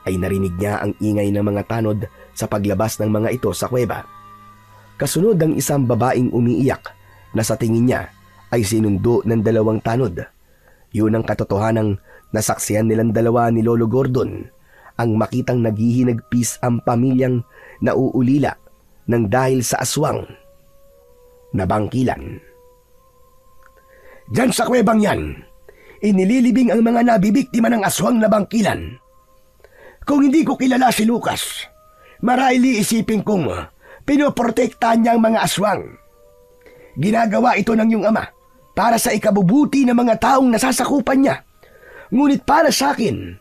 ay narinig niya ang ingay ng mga tanod sa paglabas ng mga ito sa kuweba. Kasunod ang isang babaeng umiiyak na sa tingin niya ay sinundo ng dalawang tanod. Yun ang katotohanang nasaksihan nilang dalawa ni Lolo Gordon, ang makitang naghihinagpis ang pamilyang nauulila ng dahil sa aswang na bangkilan. Diyan sa kuwebang yan, inililibing ang mga nabibiktima ng aswang na bangkilan. Kung hindi ko kilala si Lucas, marahil iisipin kong pinoprotektahan niya ang mga aswang. Ginagawa ito ng iyong ama para sa ikabubuti ng mga taong nasasakupan niya. Ngunit para sa akin,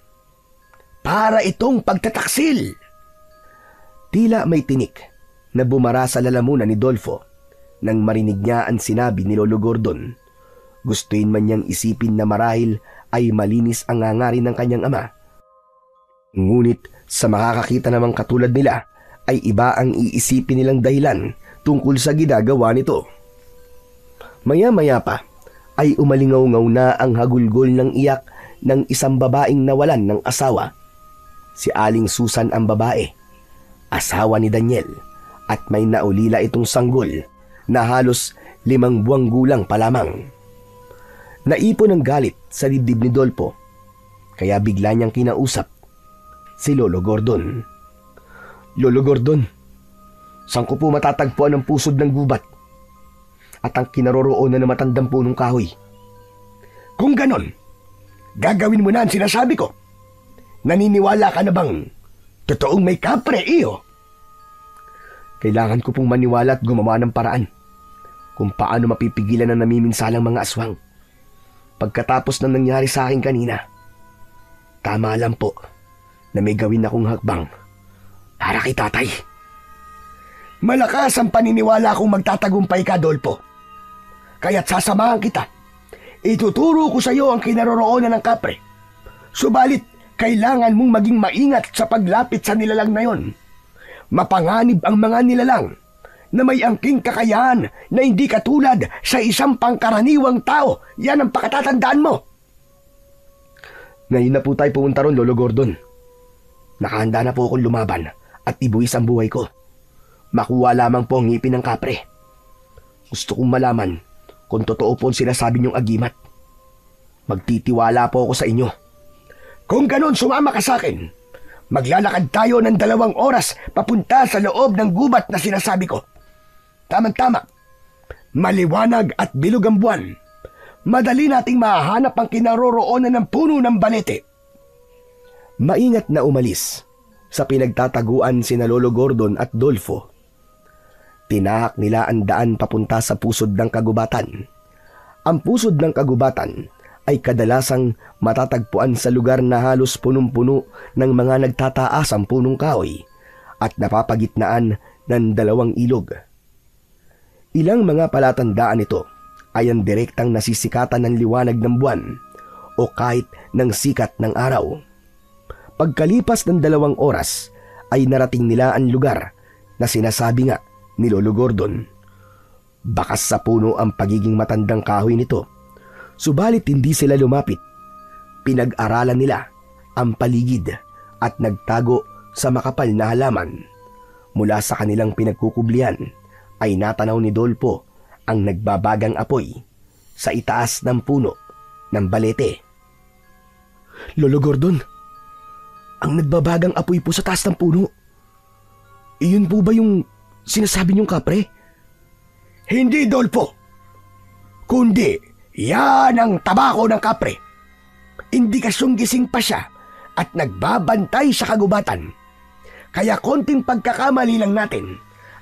para itong pagtataksil. Tila may tinik na bumara sa lalamunan ni Dolfo nang marinig niya ang sinabi ni Lolo Gordon. Gustuin man niyang isipin na marahil ay malinis ang hangarin ng kanyang ama. Ngunit sa makakakita namang katulad nila ay iba ang iisipin nilang dahilan tungkol sa ginagawa nito. Maya-maya pa ay umalingaw-ngaw na ang hagulgol ng iyak ng isang babaeng nawalan ng asawa. Si Aling Susan ang babae, asawa ni Daniel, at may naulila itong sanggol na halos 5 buwang gulang pa lamang. Naipon ang galit sa dibdib ni Dolpo, kaya bigla niyang kinausap si Lolo Gordon. Lolo Gordon, saan ko po matatagpuan ang pusod ng gubat at ang kinaroroonan ng matandang punong kahoy? Kung ganon, gagawin mo na ang sinasabi ko. Naniniwala ka na bang totoong may kapre, iyo? Kailangan ko pong maniwala at gumawa ng paraan kung paano mapipigilan ang namiminsalang mga aswang. Pagkatapos ng nangyari sa akin kanina, tama lang po na may gawin akong hakbang para kay tatay. Malakas ang paniniwala kong magtatagumpay ka, Dolpo. Kaya't sasamahan kita. Ituturo ko sa iyo ang kinaroroonan ng kapre. Subalit, kailangan mong maging maingat sa paglapit sa nilalang na yon. Mapanganib ang mga nilalang na may angking kakayahan na hindi katulad sa isang pangkaraniwang tao. Yan ang pakatatandaan mo. Ngayon na po tayo pumunta ron, Lolo Gordon. Nakahanda na po akong lumaban at ibuwis ang buhay ko. Makuha lamang po ang ngipin ng kapre. Gusto kong malaman kung totoo po ang sinasabi niyong agimat. Magtitiwala po ako sa inyo. Kung ganon, sumama ka sa akin. Maglalakad tayo ng 2 oras papunta sa loob ng gubat na sinasabi ko. Tama-tama. Maliwanag at bilog ang buwan. Madali nating mahanap ang kinaroroonan ng puno ng balete. Maingat na umalis sa pinagtataguan sina Lolo Gordon at Dolfo. Tinahak nila ang daan papunta sa pusod ng kagubatan. Ang pusod ng kagubatan ay kadalasang matatagpuan sa lugar na halos punong-puno ng mga nagtataasang punong kahoy at napapagitnaan ng 2 ilog. Ilang mga palatandaan nito ay ang direktang nasisikatan ng liwanag ng buwan o kahit ng sikat ng araw. Pagkalipas ng 2 oras ay narating nila ang lugar na sinasabi nga ni Lolo Gordon. Bakas sa puno ang pagiging matandang kahoy nito. Subalit hindi sila lumapit. Pinag-aralan nila ang paligid at nagtago sa makapal na halaman. Mula sa kanilang pinagkukublian ay natanaw ni Dolpo ang nagbabagang apoy sa itaas ng puno ng balete. Lolo Gordon, ang nagbabagang apoy po sa taas ng puno, iyon po ba yung sinasabi niyong kapre? Hindi, Dolpo. Kundi yan ang tabako ng kapre. Indikasyong gising pa siya at nagbabantay sa kagubatan. Kaya konting pagkakamali lang natin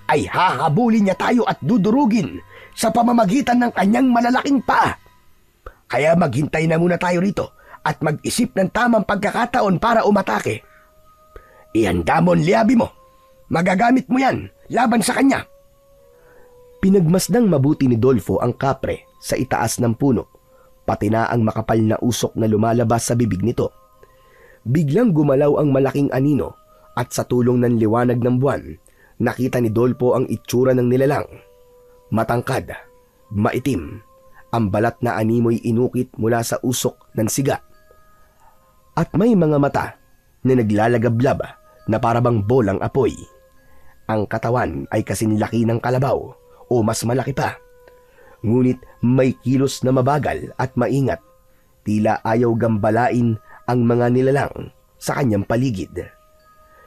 ay hahabulin niya tayo at dudurugin sa pamamagitan ng kanyang malalaking paa. Kaya maghintay na muna tayo rito at mag-isip ng tamang pagkakataon para umatake. Ihanda mo ang liabi mo. Magagamit mo yan laban sa kanya. Pinagmasdang mabuti ni Dolfo ang kapre sa itaas ng puno, pati na ang makapal na usok na lumalabas sa bibig nito. Biglang gumalaw ang malaking anino at sa tulong ng liwanag ng buwan, nakita ni Dolfo ang itsura ng nilalang. Matangkad, maitim, ang balat na animoy inukit mula sa usok ng siga. At may mga mata na naglalagablab na parabang bolang apoy. Ang katawan ay kasing laki ng kalabaw o mas malaki pa. Ngunit may kilos na mabagal at maingat. Tila ayaw gambalain ang mga nilalang sa kanyang paligid.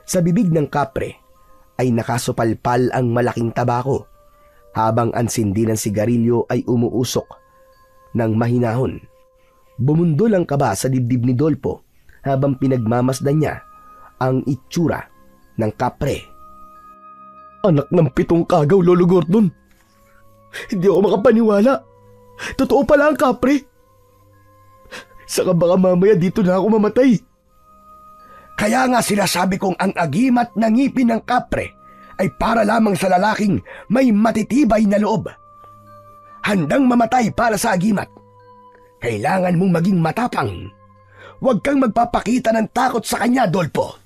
Sa bibig ng kapre ay nakasupalpal ang malaking tabako, habang ang sindi ng sigarilyo ay umuusok ng mahinahon Bumundol ang kaba sa dibdib ni Dolpo habang pinagmamasdan niya ang itsura ng kapre. Anak ng 7 kagaw, Lolo Gordon. Hindi ako makapaniwala. Totoo pala ang kapre. Saka baka mamaya dito na ako mamatay. Kaya nga sinasabi kong ang agimat na ngipin ng kapre ay para lamang sa lalaking may matitibay na loob. Handang mamatay para sa agimat. Kailangan mong maging matapang. Huwag kang magpapakita ng takot sa kanya, Dolpo.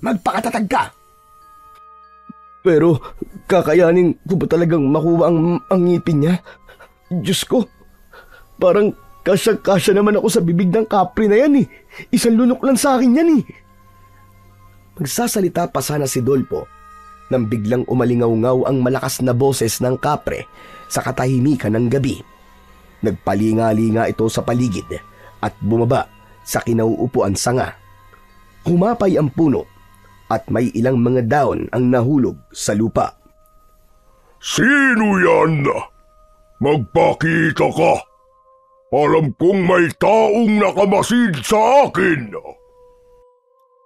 Magpakatatag ka. Pero kakayanin ko ba talagang makuha ang ngipin niya? Diyos ko, parang kasya-kasya naman ako sa bibig ng kapre na yan eh. Isang lunok lang sa akin yan eh. Magsasalita pa sana si Dolpo nang biglang umalingaw-ngaw ang malakas na boses ng kapre sa katahimikan ng gabi. Nagpalinga-linga ito sa paligid at bumaba sa kinauupuan sanga. Humapay ang puno at may ilang mga daon ang nahulog sa lupa. Sino yan? Magpakita ka. Alam kong may taong nakamasid sa akin.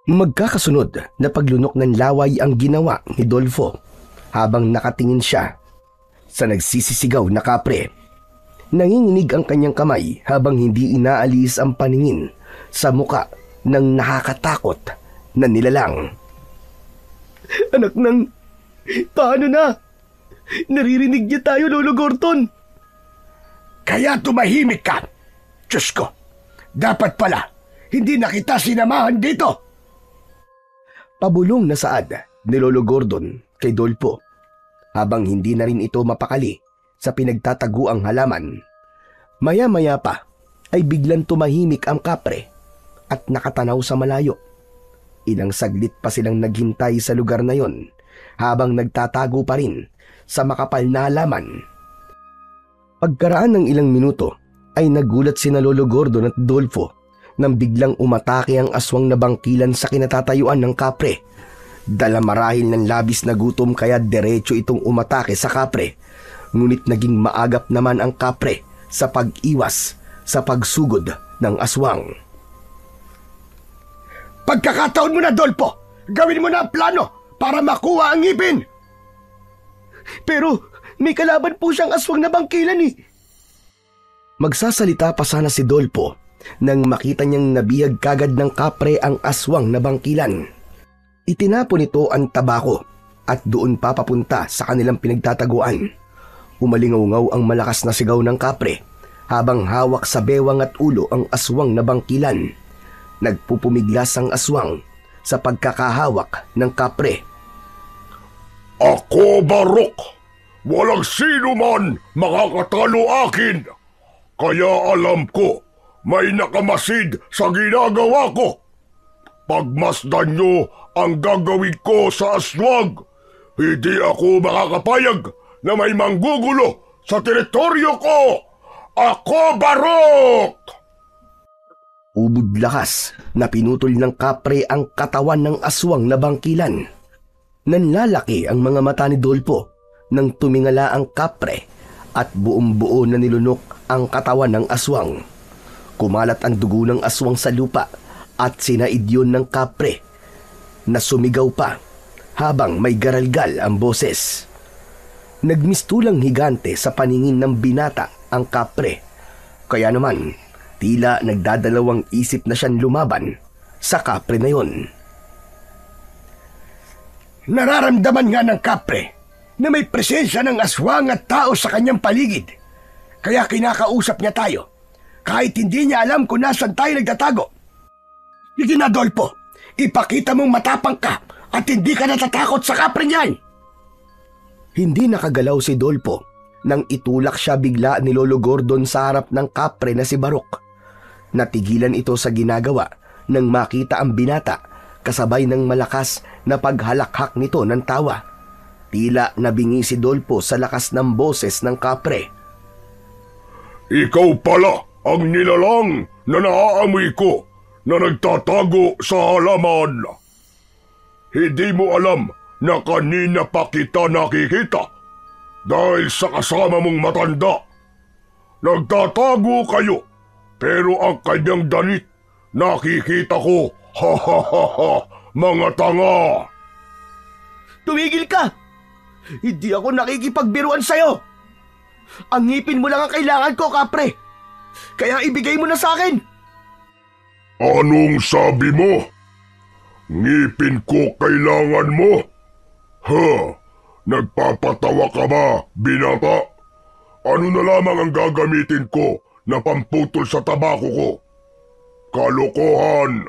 Magkakasunod na paglunok ng laway ang ginawa ni Dolfo habang nakatingin siya sa nagsisisigaw na kapre. Nanginginig ang kanyang kamay habang hindi inaalis ang paningin sa muka ng nakakatakot na nilalang. Anak ng... Paano na? Naririnig niya tayo, Lolo Gordon. Kaya tumahimik ka. Diyos ko, dapat pala hindi na kita sinamahan dito. Pabulong na saad ni Lolo Gordon kay Dolpo habang hindi na rin ito mapakali sa pinagtataguang halaman. Maya-maya pa ay biglang tumahimik ang kapre at nakatanaw sa malayo. Ilang saglit pa silang naghintay sa lugar na yon habang nagtatago pa rin sa makapal na halaman. Pagkaraan ng ilang minuto ay nagulat sina Lolo Gordon at Dolfo nang biglang umatake ang aswang na bangkilan sa kinatatayuan ng kapre. Dala marahil ng labis na gutom kaya diretso itong umatake sa kapre. Ngunit naging maagap naman ang kapre sa pag-iwas sa pagsugod ng aswang. Pagkakataon mo na, Dolpo! Gawin mo na ang plano para makuha ang ngipin! Pero may kalaban po siyang aswang na bangkilan eh. Magsasalita pa sana si Dolpo nang makita niyang nabihag kagad ng kapre ang aswang na bangkilan. Itinapon nito ang tabako at doon papapunta sa kanilang pinagtataguan. Umalingaw-ngaw ang malakas na sigaw ng kapre habang hawak sa bewang at ulo ang aswang na bangkilan. Nagpupumiglas ang aswang sa pagkakahawak ng kapre. Ako, Barok! Walang sino man makakatalo akin! Kaya alam ko, may nakamasid sa ginagawa ko. Pagmasdan nyo ang gagawin ko sa aswang, hindi ako makakapayag na may manggugulo sa teritoryo ko! Ako, Barok! Ubod lakas na pinutol ng kapre ang katawan ng aswang na bangkilan. Nanlalaki ang mga mata ni Dolpo nang tumingala ang kapre at buong-buo na nilunok ang katawan ng aswang. Kumalat ang dugo ng aswang sa lupa at sinaid yun ng kapre na sumigaw pa habang may garalgal ang boses. Nagmistulang higante sa paningin ng binata ang kapre. Kaya naman, tila nagdadalawang isip na siyang lumaban sa kapre na yon. Nararamdaman nga ng kapre na may presensya ng aswang at tao sa kanyang paligid. Kaya kinakausap niya tayo kahit hindi niya alam kung nasan tayo nagtatago. Sige na, Dolpo, ipakita mong matapang ka at hindi ka natatakot sa kapre niyan. Hindi nakagalaw si Dolpo nang itulak siya bigla ni Lolo Gordon sa harap ng kapre na si Barok. Natigilan ito sa ginagawa nang makita ang binata kasabay ng malakas na paghalakhak nito ng tawa. Tila nabingi si Dolpo sa lakas ng boses ng kapre. Ikaw pala ang nilalang na naaamoy ko na nagtatago sa halaman. Hindi mo alam na kanina pa kita nakikita dahil sa kasama mong matanda. Nagtatago kayo Pero ang kanyang danit, nakikita ko. Ha ha ha ha, mga tanga! Tumigil ka! Hindi ako nakikipagbiruan sa'yo! Ang ngipin mo lang ang kailangan ko, kapre! Kaya ibigay mo na sa akin! Anong sabi mo? Ngipin ko kailangan mo? Ha? Nagpapatawa ka ba, binata? Ano na lamang ang gagamitin ko na pamputol sa tabako ko? Kalokohan!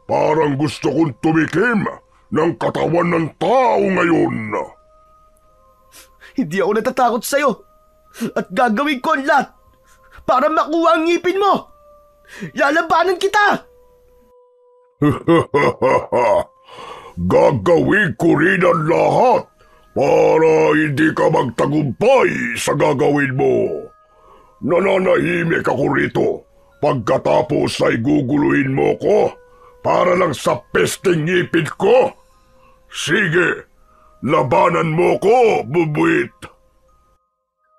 Parang gusto kong tumikim ng katawan ng tao ngayon. Hindi ako natatakot sa'yo at gagawin ko ang lahat para makuha ang ngipin mo! Lalabanan kita! Gagawin ko rin ang lahat para hindi ka magtagumpay sa gagawin mo. Nananahimik ako rito. Pagkatapos ay guguluhin mo ko para lang sa pesteng ngipin ko. Sige, labanan mo ko, bubuit.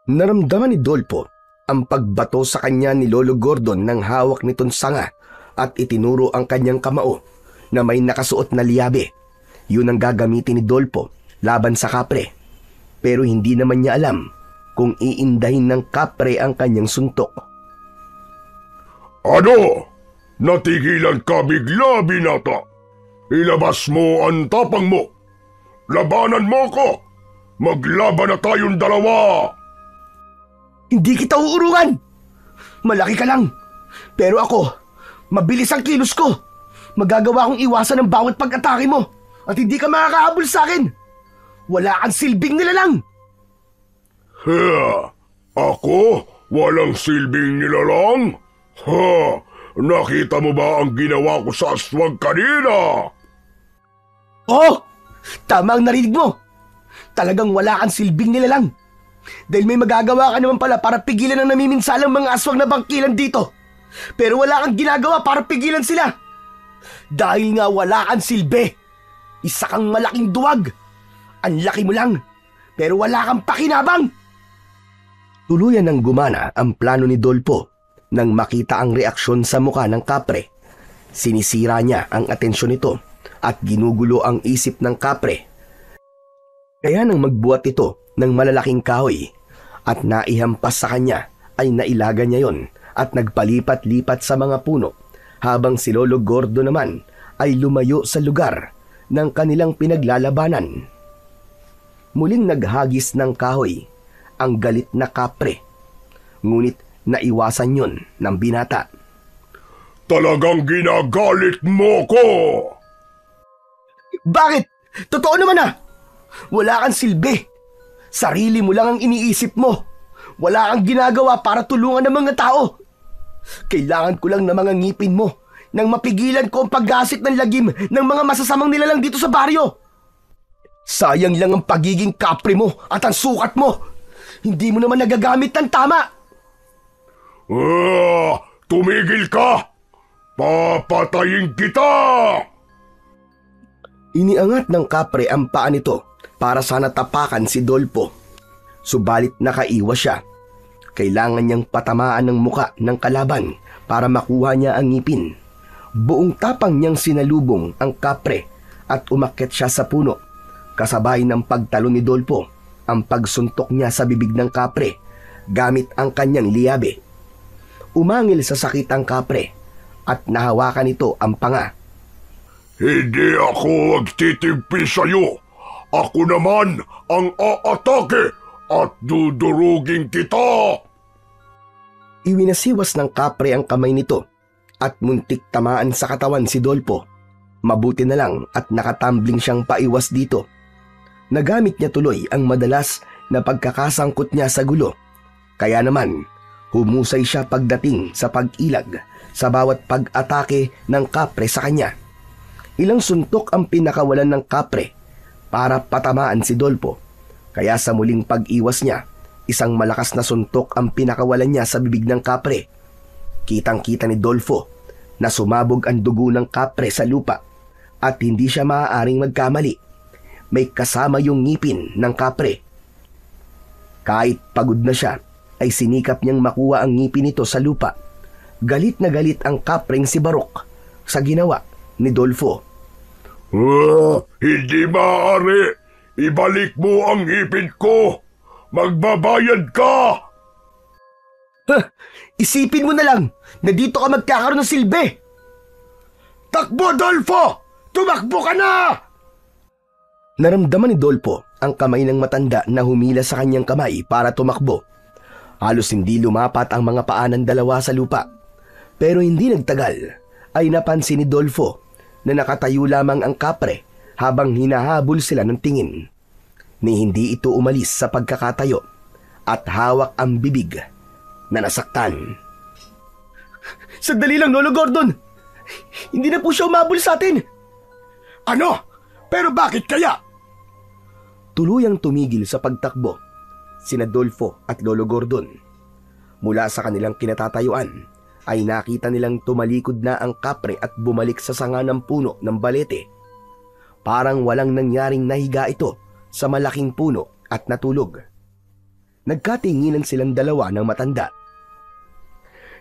Naramdaman ni Dolpo ang pagbato sa kanya ni Lolo Gordon ng hawak nitong sanga at itinuro ang kanyang kamao na may nakasuot na liyabe. Yun ang gagamitin ni Dolpo laban sa kapre. Pero hindi naman niya alam kung iindahin ng kapre ang kanyang suntok. Ano? Natigilan ka bigla, binata. Ilabas mo ang tapang mo. Labanan mo ko. Maglaban na tayong dalawa. Hindi kita uurungan! Malaki ka lang. Pero ako, mabilis ang kilos ko. Magagawa kong iwasan ang bawat pag-atake mo. At hindi ka makakahabol sa akin. Wala kang silbing nilalang. Ako? Walang silbing nilalang? Nakita mo ba ang ginawa ko sa aswang kanina? Oo! Tama ang narinig mo. Talagang wala kang silbing nilalang. Dahil may magagawa ka naman pala para pigilan ang namiminsalang mga aswang na bangkilan dito. Pero wala kang ginagawa para pigilan sila. Dahil nga wala kang silbi. Isa kang malaking duwag. Ang laki mo lang, pero wala kang pakinabang. Tuluyan ng gumana ang plano ni Dolpo nang makita ang reaksyon sa muka ng kapre. Sinisira niya ang atensyon nito at ginugulo ang isip ng kapre. Kaya nang magbuhat ito ng malalaking kahoy at naihampas sa kanya ay nailaga niya yon at nagpalipat-lipat sa mga puno habang si Lolo Gordo naman ay lumayo sa lugar ng kanilang pinaglalabanan. Muling naghagis ng kahoy ang galit na kapre, ngunit naiwasan yon ng binata. Talagang ginagalit mo ko! Bakit? Totoo naman ah! Wala kang silbi. Sarili mo lang ang iniisip mo. Wala kang ginagawa para tulungan ng mga tao. Kailangan ko lang ng mga ngipin mo nang mapigilan ko ang paggasik ng lagim ng mga masasamang nilalang dito sa baryo. Sayang lang ang pagiging kapre mo at ang sukat mo. Hindi mo naman nagagamit ng tama. Tumigil ka! Papatayin kita! Iniangat ng kapre ang paa nito para sana tapakan si Dolpo. Subalit nakaiwas siya. Kailangan niyang patamaan ng muka ng kalaban para makuha niya ang ngipin. Buong tapang niyang sinalubong ang kapre at umakyat siya sa puno. Kasabay ng pagtalo ni Dolpo ang pagsuntok niya sa bibig ng kapre gamit ang kanyang liyabe. Umangil sa sakit ang kapre at nahawakan nito ang panga. Hindi ako magtitimpi sa'yo. Ako naman ang aatake at dudurugin kita. Iwinasiwas ng kapre ang kamay nito at muntik tamaan sa katawan si Dolpo. Mabuti na lang at nakatambling siyang paiwas dito. Nagamit niya tuloy ang madalas na pagkakasangkot niya sa gulo. Kaya naman, humusay siya pagdating sa pag-ilag sa bawat pag-atake ng kapre sa kanya. Ilang suntok ang pinakawalan ng kapre para patamaan si Dolpo. Kaya sa muling pag-iwas niya, isang malakas na suntok ang pinakawalan niya sa bibig ng kapre. Kitang-kita ni Dolfo na sumabog ang dugo ng kapre sa lupa at hindi siya maaaring magkamali. May kasama yung ngipin ng kapre. Kahit pagod na siya, ay sinikap niyang makuha ang ngipin nito sa lupa. Galit na galit ang kapreng si Barok sa ginawa ni Dolfo. Hindi maaari. Ibalik mo ang ngipin ko. Magbabayad ka. Isipin mo na lang na dito ka magkakaroon ng silbi. Takbo, Dolfo! Tumakbo ka na! Naramdaman ni Dolfo ang kamay ng matanda na humila sa kanyang kamay para tumakbo. Halos hindi lumapat ang mga paa ng dalawa sa lupa. Pero hindi nagtagal ay napansin ni Dolfo na nakatayo lamang ang kapre habang hinahabol sila ng tingin. Ni hindi ito umalis sa pagkakatayo at hawak ang bibig na nasaktan. Sandali lang, Lolo Gordon! Hindi na po siya umabol sa atin! Ano? Pero bakit kaya? Tuluyang tumigil sa pagtakbo sina Dolfo at Lolo Gordon. Mula sa kanilang kinatatayuan ay nakita nilang tumalikod na ang kapre at bumalik sa sanga ng puno ng balete. Parang walang nangyaring nahiga ito sa malaking puno at natulog. Nagkatinginan silang dalawa ng matanda.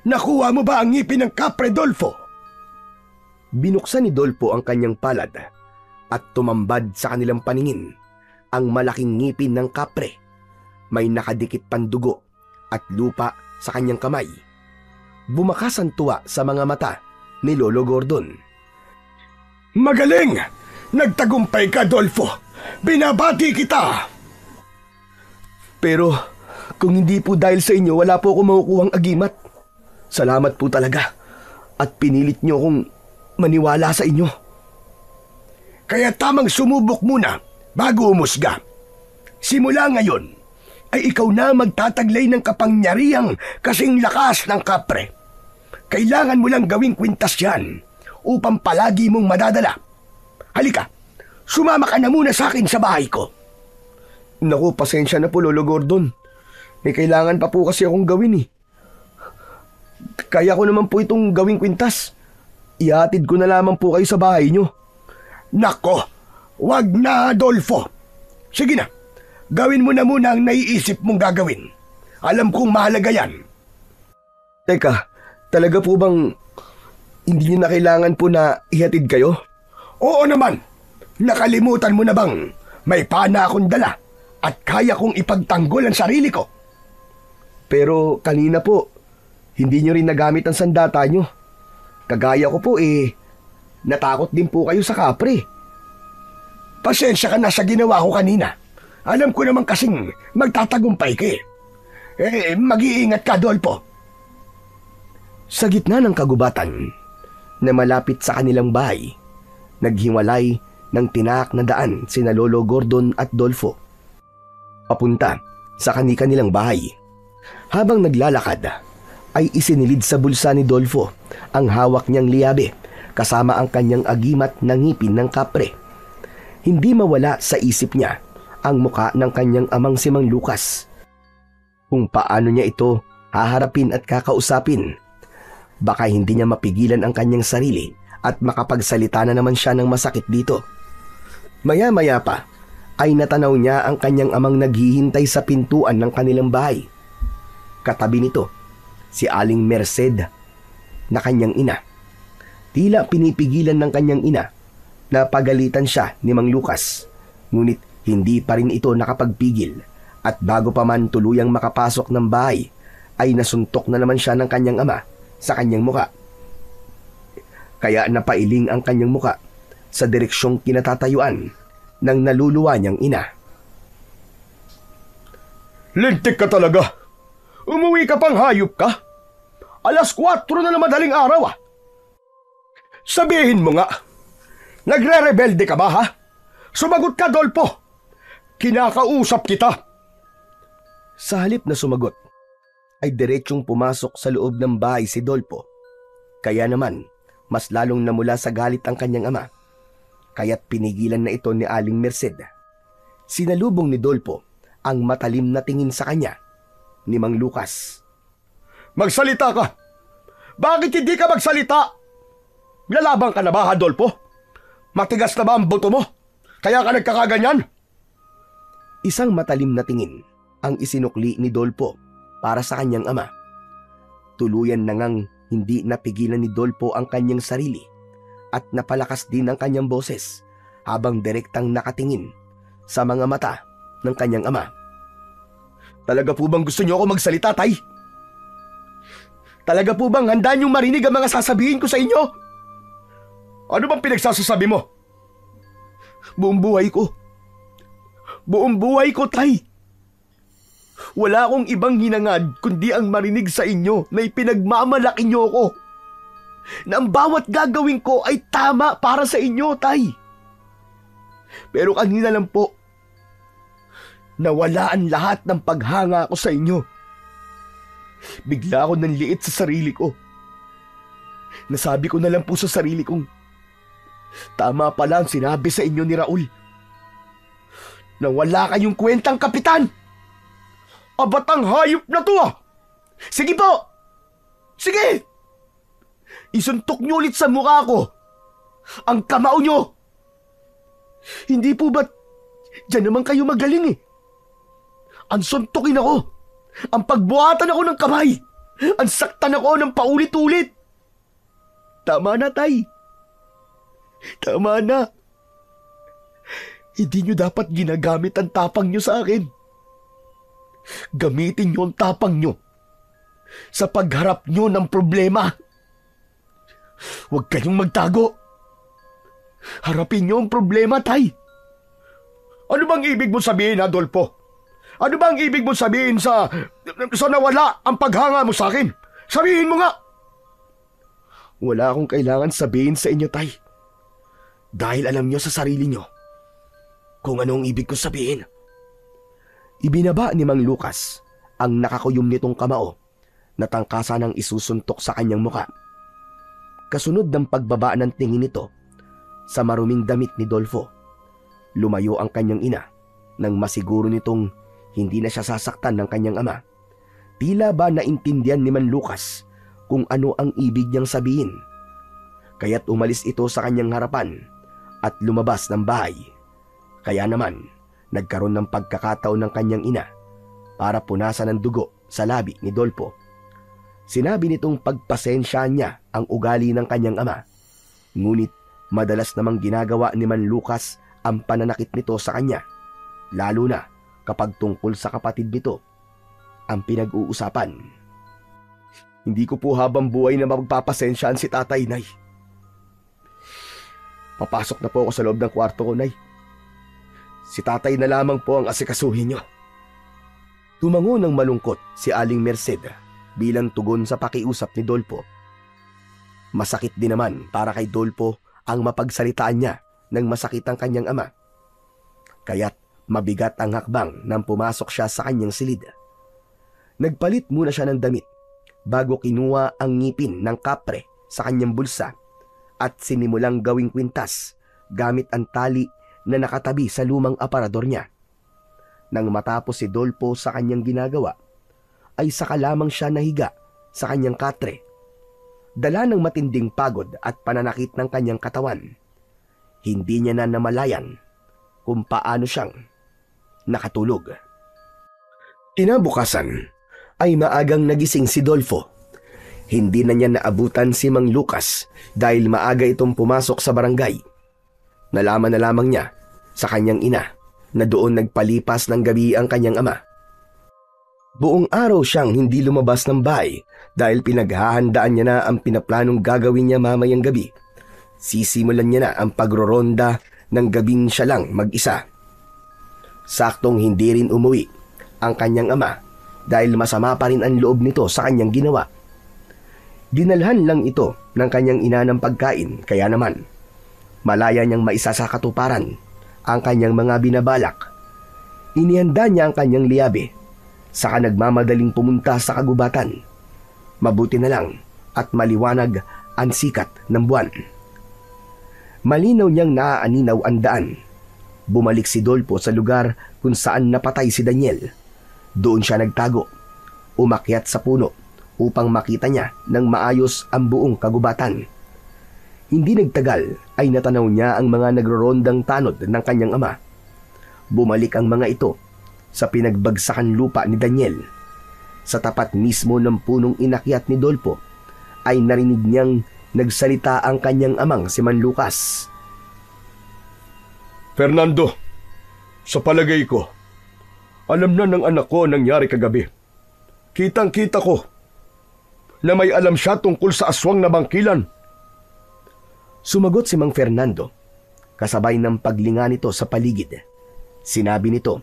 Nakuha mo ba ang ngipin ng kapre, Dolfo? Binuksan ni Dolfo ang kanyang palad at tumambad sa kanilang paningin ang malaking ngipin ng kapre. May nakadikit pandugo at lupa sa kanyang kamay. Bumakas ang tuwa sa mga mata ni Lolo Gordon. Magaling! Nagtagumpay ka, Dolfo! Binabati kita! Pero kung hindi po dahil sa inyo, wala po ako makukuhang agimat. Salamat po talaga at pinilit niyo akong maniwala sa inyo. Kaya tamang sumubok muna bago umusga. Simula ngayon ay ikaw na magtataglay ng kapangyarihang kasing lakas ng kapre. Kailangan mo lang gawing kwintas yan upang palagi mong madadala. Halika, sumama ka na muna sa akin sa bahay ko. Naku, pasensya na po, Lolo Gordon. May kailangan pa po kasi akong gawin eh. Kaya ko naman po itong gawing kwintas. Ihatid ko na lamang po kayo sa bahay nyo. Nako, wag na, Adolfo. Sige na, gawin mo na muna ang naiisip mong gagawin. Alam kong mahalaga yan. Teka, talaga po bang hindi nyo na kailangan po na ihatid kayo? Oo naman. Nakalimutan mo na bang may pana akong dala at kaya kong ipagtanggol ang sarili ko? Pero kanina po, hindi nyo rin nagamit ang sandata nyo. Kagaya ko po natakot din po kayo sa kapre. Pasensya ka na sa ginawa ko kanina. Alam ko naman kasing magtatagumpay ka eh. Mag-iingat ka, Dolfo. Sa gitna ng kagubatan na malapit sa kanilang bahay, naghiwalay ng tinaak na daan sina Lolo Gordon at Dolfo. Papunta sa kanilang bahay. Habang naglalakad, ay isinilid sa bulsa ni Dolfo ang hawak niyang liyabe kasama ang kanyang agimat na ngipin ng kapre. Hindi mawala sa isip niya ang muka ng kanyang amang si Mang Lucas. Kung paano niya ito haharapin at kakausapin. Baka hindi niya mapigilan ang kanyang sarili at makapagsalita na naman siya ng masakit dito. Maya-maya pa ay natanaw niya ang kanyang amang naghihintay sa pintuan ng kanilang bahay. Katabi nito, si Aling Merced na kanyang ina. Tila pinipigilan ng kanyang ina na pagalitan siya ni Mang Lucas. Ngunit hindi pa rin ito nakapagpigil at bago pa man tuluyang makapasok ng bahay ay nasuntok na naman siya ng kanyang ama sa kanyang muka. Kaya napailing ang kanyang muka sa direksyong kinatatayuan ng naluluwa niyang ina. Lintik ka talaga! Umuwi ka pang hayop ka? 4:00 na madaling araw. Sabihin mo nga, nagre-rebelde ka ba ha? Sumagot ka, Dolfo! Kinakausap kita! Sa halip na sumagot, ay diretsyong pumasok sa loob ng bahay si Dolfo. Kaya naman, mas lalong namula sa galit ang kanyang ama. Kaya't pinigilan na ito ni Aling Merced. Sinalubong ni Dolfo ang matalim na tingin sa kanya ni Mang Lucas. Magsalita ka! Bakit hindi ka magsalita? Lalabang ka na ba, Adolfo? Matigas na ba ang buto mo? Kaya ka nagkakaganyan? Isang matalim na tingin ang isinukli ni Dolfo para sa kanyang ama. Tuluyan na ngang Hindi napigilan ni Dolpo ang kanyang sarili at napalakas din ang kanyang boses habang direktang nakatingin sa mga mata ng kanyang ama. Talaga po bang gusto niyo ako magsalita, Tay? Talaga po bang handa niyong marinig ang mga sasabihin ko sa inyo? Ano bang pinagsasasabi mo? Buong buhay ko, Tay. Wala akong ibang hinangad kundi ang marinig sa inyo na ipinagmamalaki niyo ako. Na ang bawat gagawin ko ay tama para sa inyo, Tay. Pero kanina lang po, nawala ang lahat ng paghanga ko sa inyo. Bigla ako nanliit sa sarili ko. Nasabi ko na lang po sa sarili kong, tama pala ang sinabi sa inyo ni Raul. Na wala kayong kwentang, Kapitan. Abatang hayop na to ah! Sige po! Sige! Isuntok niyo ulit sa mukha ko ang kamao niyo! Hindi po ba't diyan naman kayo magaling eh? Ang suntukin ako, ang pagbuhatan ako ng kamay, ang saktan ako ng paulit-ulit. Tama na, Tay. Tama na. Hindi niyo dapat ginagamit ang tapang niyo sa akin. Gamitin niyo ang tapang niyo sa pagharap niyo ng problema. Huwag kayong magtago. Harapin niyo ang problema, Tay. Ano bang ibig mo sabihin, Adolfo? Ano bang ibig mo sabihin sa nawala ang paghanga mo sa akin? Sabihin mo nga! Wala akong kailangan sabihin sa inyo, Tay. Dahil alam niyo sa sarili niyo kung anong ibig ko sabihin. Ibinaba ni Mang Lucas ang nakakuyom nitong kamao na tangkasan ng isusuntok sa kanyang muka. Kasunod ng pagbaba ng tingin nito sa maruming damit ni Dolfo, lumayo ang kanyang ina nang masiguro nitong hindi na siya sasaktan ng kanyang ama. Tila ba naintindihan ni Mang Lucas kung ano ang ibig niyang sabihin. Kaya't umalis ito sa kanyang harapan at lumabas ng bahay. Kaya naman, nagkaroon ng pagkakataon ng kanyang ina para punasan ng dugo sa labi ni Dolfo. Sinabi nitong pagpasensya niya ang ugali ng kanyang ama. Ngunit madalas namang ginagawa ni Man Lucas ang pananakit nito sa kanya, lalo na kapag tungkol sa kapatid nito ang pinag-uusapan. Hindi ko po habang buhay na magpapasensyaan si Tatay, Nay. Papasok na po ako sa loob ng kwarto ko, Nay. Si Tatay na lamang po ang asikasuhin niyo. Tumango ng malungkot si Aling Merced bilang tugon sa pakiusap ni Dolfo. Masakit din naman para kay Dolfo ang mapagsalitaan niya nang masakit ang kanyang ama. Kaya't mabigat ang hakbang nang pumasok siya sa kanyang silid. Nagpalit muna siya ng damit bago kinuha ang ngipin ng kapre sa kanyang bulsa at sinimulang gawing kwintas gamit ang tali na nakatabi sa lumang aparador niya. Nang matapos si Dolfo sa kanyang ginagawa, ay saka lamang siya nahiga sa kanyang katre. Dala ng matinding pagod at pananakit ng kanyang katawan, hindi niya na namalayan kung paano siyang nakatulog. Kinabukasan ay maagang nagising si Dolfo. Hindi na niya naabutan si Mang Lucas dahil maaga itong pumasok sa barangay. Nalaman na lamang niya sa kanyang ina na doon nagpalipas ng gabi ang kanyang ama. Buong araw siyang hindi lumabas ng bahay dahil pinaghahandaan niya na ang pinaplanong gagawin niya mamayang gabi. Sisimulan niya na ang pagroronda ng gabing siya lang mag-isa. Saktong hindi rin umuwi ang kanyang ama dahil masama pa rin ang loob nito sa kanyang ginawa. Dinalhan lang ito ng kanyang ina ng pagkain, kaya naman malaya niyang maisa sa katuparan ang kanyang mga binabalak. Inihanda niya ang kanyang liyabe, saka nagmamadaling pumunta sa kagubatan. Mabuti na lang at maliwanag ang sikat ng buwan. Malinaw niyang naaaninaw ang daan. Bumalik si Dolfo sa lugar kung saan napatay si Daniel. Doon siya nagtago, umakyat sa puno upang makita niya ng maayos ang buong kagubatan. Hindi nagtagal ay natanaw niya ang mga nagrorondang tanod ng kanyang ama. Bumalik ang mga ito sa pinagbagsakan lupa ni Daniel. Sa tapat mismo ng punong inakyat ni Dolfo ay narinig niyang nagsalita ang kanyang amang si Man Lucas. Fernando, sa palagay ko, alam na ng anak ko ang nangyari kagabi. Kitang-kita ko na may alam siya tungkol sa aswang na bangkilan. Sumagot si Mang Fernando, kasabay ng paglinga nito sa paligid. Sinabi nito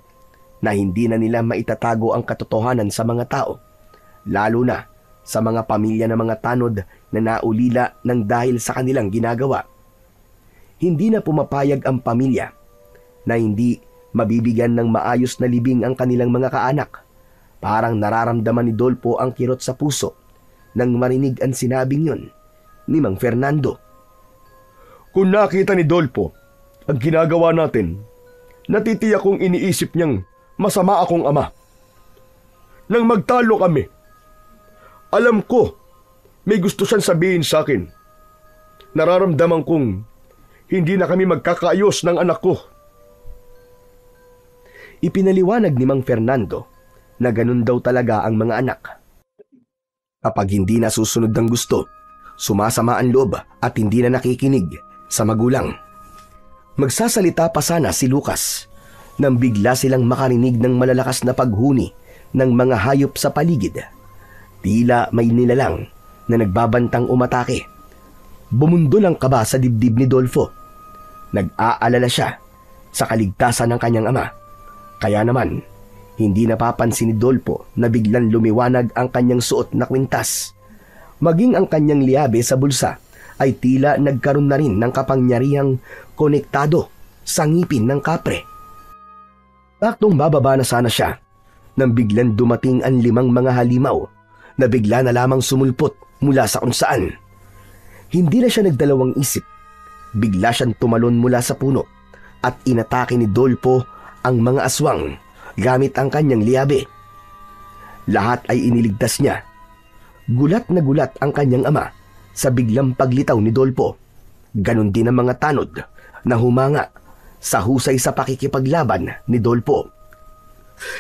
na hindi na nila maitatago ang katotohanan sa mga tao, lalo na sa mga pamilya ng mga tanod na naulila ng dahil sa kanilang ginagawa. Hindi na pumapayag ang pamilya na hindi mabibigyan ng maayos na libing ang kanilang mga kaanak. Parang nararamdaman ni Dolpo ang kirot sa puso nang marinig ang sinabing yun ni Mang Fernando. Kung nakita ni Dolpo ang ginagawa natin, natitiyak kong iniisip niyang masama akong ama. Nang magtalo kami, alam ko may gusto siyang sabihin sa akin. Nararamdaman kong hindi na kami magkakaayos ng anak ko. Ipinaliwanag ni Mang Fernando na ganun daw talaga ang mga anak. Kapag hindi nasusunod ng gusto, sumasama ang loob at hindi na nakikinig sa magulang. Magsasalita pa sana si Lucas nang bigla silang makarinig ng malalakas na paghuni ng mga hayop sa paligid. Tila may nilalang na nagbabantang umatake. Bumundol ang kaba sa dibdib ni Dolfo. Nag-aalala siya sa kaligtasan ng kanyang ama. Kaya naman, hindi napapansin ni Dolpo na biglang lumiwanag ang kanyang suot na kwintas. Maging ang kanyang liabe sa bulsa ay tila nagkaroon na rin ng kapangyarihang konektado sa ngipin ng kapre. Taktong bababa na sana siya nang biglang dumating ang 5 mga halimaw na bigla na lamang sumulpot mula sa kung saan. Hindi na siya nagdalawang isip. Bigla siyang tumalon mula sa puno at inatake ni Dolpo ang mga aswang gamit ang kanyang liabe. Lahat ay iniligtas niya. Gulat na gulat ang kanyang ama sa biglang paglitaw ni Dolpo. Ganon din ang mga tanod na humanga sa husay sa pakikipaglaban ni Dolpo.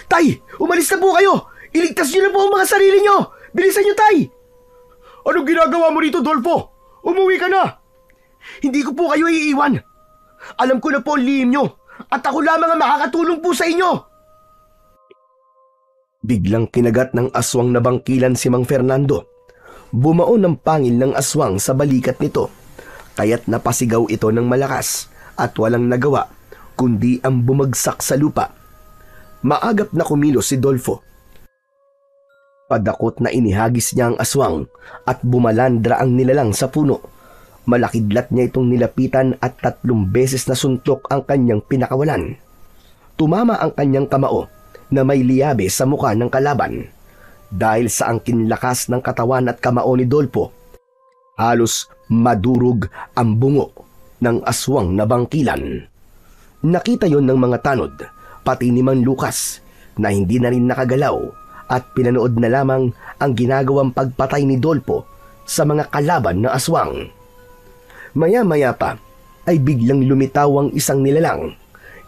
Tay! Umalis na po kayo! Iligtas niyo na po ang mga sarili niyo! Bilisan niyo, Tay! Anong ginagawa mo rito, Dolpo? Umuwi ka na! Hindi ko po kayo iiwan. Alam ko na po ang lihim niyo at ako lamang ang makakatulong po sa inyo. Biglang kinagat ng aswang na bangkilan si Mang Fernando. Bumaon ang pangil ng aswang sa balikat nito, kaya't napasigaw ito ng malakas at walang nagawa kundi ang bumagsak sa lupa. Maagap na kumilos si Dolfo. Padakot na inihagis niya ang aswang at bumalandra ang nilalang sa puno. Malakidlat niya itong nilapitan at 3 beses na suntok ang kanyang pinakawalan. Tumama ang kanyang kamao na may liyabe sa mukha ng kalaban. Dahil sa angkin lakas ng katawan at kamao ni Dolpo, halos madurog ang bungo ng aswang na bangkilan. Nakita yon ng mga tanod, pati ni Mang Lucas, na hindi na rin nakagalaw at pinanood na lamang ang ginagawang pagpatay ni Dolpo sa mga kalaban na aswang. Maya-maya pa ay biglang lumitaw ang isang nilalang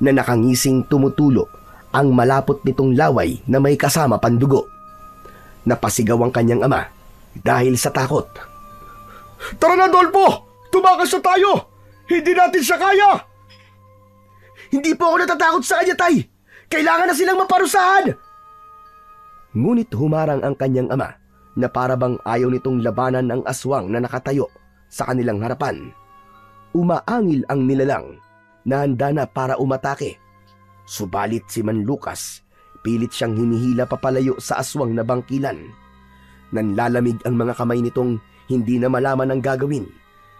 na nakangising tumutulo ang malapot nitong laway na may kasama pandugo. Napasigaw ang kanyang ama dahil sa takot. Tara na, Dolpo! Tumakas na tayo! Hindi natin siya kaya! Hindi po ako natatakot sa kanya, Tay! Kailangan na silang maparusahan! Ngunit humarang ang kanyang ama na parabang ayaw nitong labanan ang aswang na nakatayo sa kanilang harapan. Umaangil ang nilalang na handa na para umatake. Subalit si Man Lucas, pilit siyang hinihila papalayo sa aswang na bangkilan. Nanlalamig ang mga kamay nitong hindi na malaman ang gagawin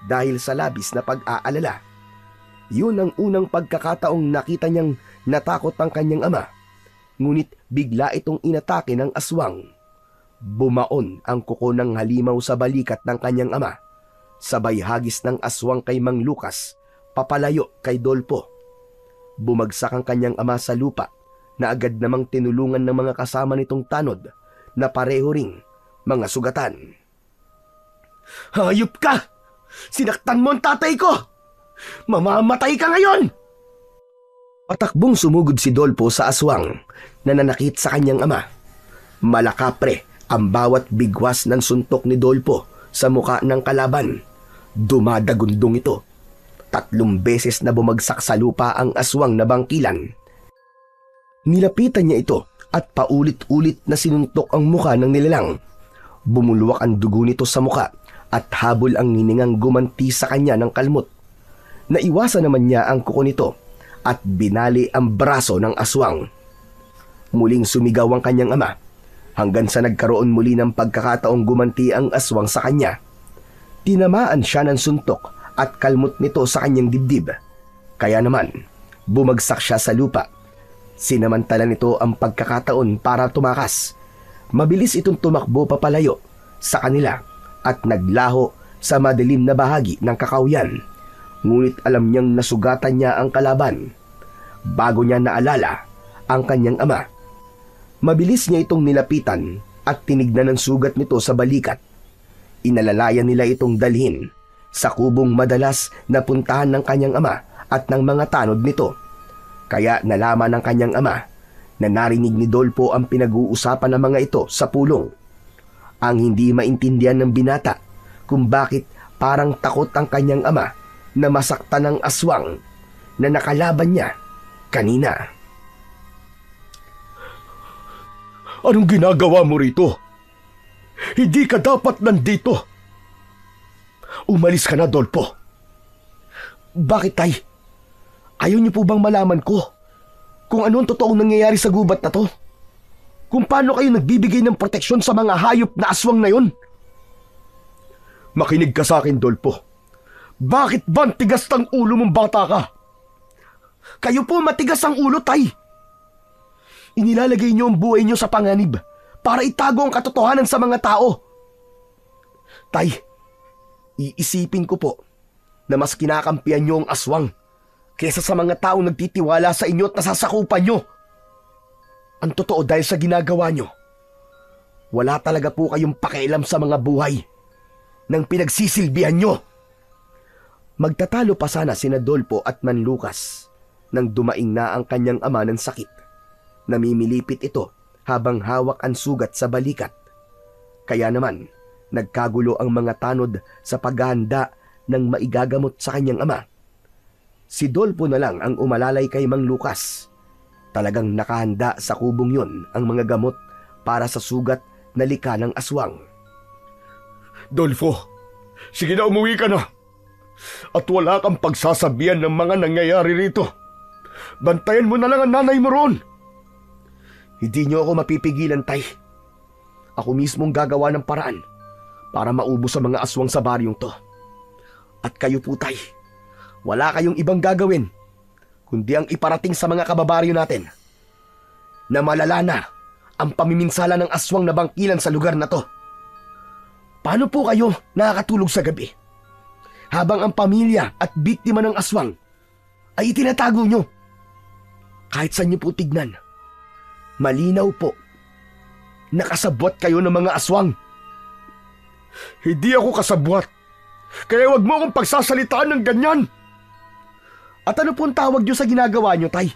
dahil sa labis na pag-aalala. Yun ang unang pagkakataong nakita niyang natakot ang kanyang ama. Ngunit bigla itong inatake ng aswang. Bumaon ang kuko ng halimaw sa balikat ng kanyang ama. Sabay hagis ng aswang kay Mang Lucas, papalayo kay Dolpo. Bumagsak ang kanyang ama sa lupa na agad namang tinulungan ng mga kasama nitong tanod na pareho ring mga sugatan. Hayop ka! Sinaktan mo ang tatay ko! Mamamatay ka ngayon! Patakbong sumugod si Dolpo sa aswang na nanakit sa kanyang ama. Malakapre ang bawat bigwas ng suntok ni Dolpo sa muka ng kalaban. Dumadagundong ito. 3 beses na bumagsak sa lupa ang aswang na bangkilan. Nilapitan niya ito at paulit-ulit na sinuntok ang muka ng nilalang. Bumulwak ang dugo nito sa muka at habol ang hiningang gumanti sa kanya ng kalmot. Naiwasan naman niya ang kuko nito at binali ang braso ng aswang. Muling sumigaw ang kanyang ama hanggang sa nagkaroon muli ng pagkakataong gumanti ang aswang sa kanya. Tinamaan siya ng suntok at kalmot nito sa kanyang dibdib. Kaya naman, bumagsak siya sa lupa. Sinamantala nito ang pagkakataon para tumakas. Mabilis itong tumakbo papalayo sa kanila at naglaho sa madilim na bahagi ng kakawyan. Ngunit alam niyang nasugatan niya ang kalaban. Bago niya naalala ang kanyang ama, mabilis niya itong nilapitan at tinignan ang sugat nito sa balikat. Inalalayan nila itong dalhin sa kubong madalas na puntahan ng kanyang ama at ng mga tanod nito. Kaya nalaman ng kanyang ama na narinig ni Dolpo ang pinag-uusapan ng mga ito sa pulong. Ang hindi maintindihan ng binata kung bakit parang takot ang kanyang ama na masaktan ng aswang na nakalaban niya kanina. Anong ginagawa mo rito? Hindi ka dapat nandito. Umalis ka na, Dolpo. Bakit, tay? Ayaw niyo po bang malaman ko kung ano ang totoong nangyayari sa gubat na to? Kung paano kayo nagbibigay ng proteksyon sa mga hayop na aswang na yun? Makinig ka sa akin, Dolpo. Bakit ba ang tigas ng ulo mong bata ka? Kayo po matigas ang ulo, tay. Inilalagay niyo ang buhay niyo sa panganib para itago ang katotohanan sa mga tao. Tay, iisipin ko po na mas kinakampihan niyo ang aswang kesa sa mga taong nagtitiwala sa inyo at nasasakupan niyo. Ang totoo, dahil sa ginagawa niyo, wala talaga po kayong pakialam sa mga buhay ng pinagsisilbihan niyo. Magtatalo pa sana sina Dolpo at Manlukas nang dumaing na ang kanyang ama ng sakit. Namimilipit ito habang hawak ang sugat sa balikat. Kaya naman, nagkagulo ang mga tanod sa paghahanda ng maigagamot sa kanyang ama. Si Dolpo na lang ang umalalay kay Mang Lucas. Talagang nakahanda sa kubong yon ang mga gamot para sa sugat na lika ng aswang. Dolfo, sige na, umuwi ka na. At wala kang pagsasabihan ng mga nangyayari rito. Bantayan mo na lang ang nanay mo roon. Hindi niyo ako mapipigilan, tay. Ako mismong gagawa ng paraan para maubos ang mga aswang sa baryong to. At kayo po, tay, wala kayong ibang gagawin kundi ang iparating sa mga kababaryo natin na malala na ang pamiminsala ng aswang na bangkilan sa lugar na to. Paano po kayo nakakatulog sa gabi habang ang pamilya at biktima ng aswang ay itinatago nyo? Kahit saan nyo po tignan, malinaw po, nakasabwat kayo ng mga aswang. Hindi ako kasabwat, kaya wag mo akong pagsasalitaan ng ganyan. At ano pong tawag nyo sa ginagawa nyo, tay?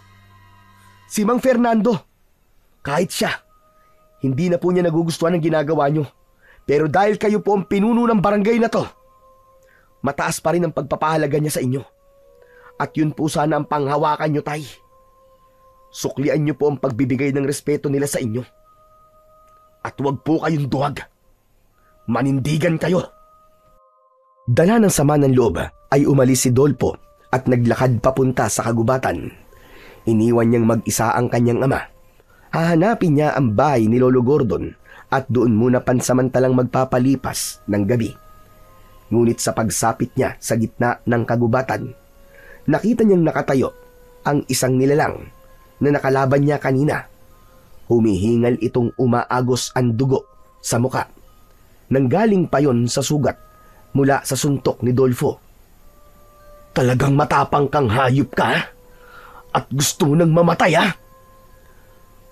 Si Mang Fernando. Kahit siya, hindi na po niya nagugustuhan ang ginagawa nyo. Pero dahil kayo po ang pinuno ng barangay na to, mataas pa rin ang pagpapahalaga niya sa inyo. At yun po sana ang panghawakan nyo, tay. Suklian nyo po ang pagbibigay ng respeto nila sa inyo. At huwag po kayong duwag. Manindigan kayo. Dala ng sama ng loob ay umalis si Dolpo at naglakad papunta sa kagubatan. Iniwan niyang mag-isa ang kanyang ama. Hahanapin niya ang bahay ni Lolo Gordon at doon muna pansamantalang magpapalipas ng gabi. Ngunit sa pagsapit niya sa gitna ng kagubatan, nakita niyang nakatayo ang isang nilalang na nakalaban niya kanina. Humihingal itong umaagos ang dugo sa muka. Nanggaling pa yon sa sugat mula sa suntok ni Dolfo. Talagang matapang kang hayop ka, at gusto mo nang mamatay, ha?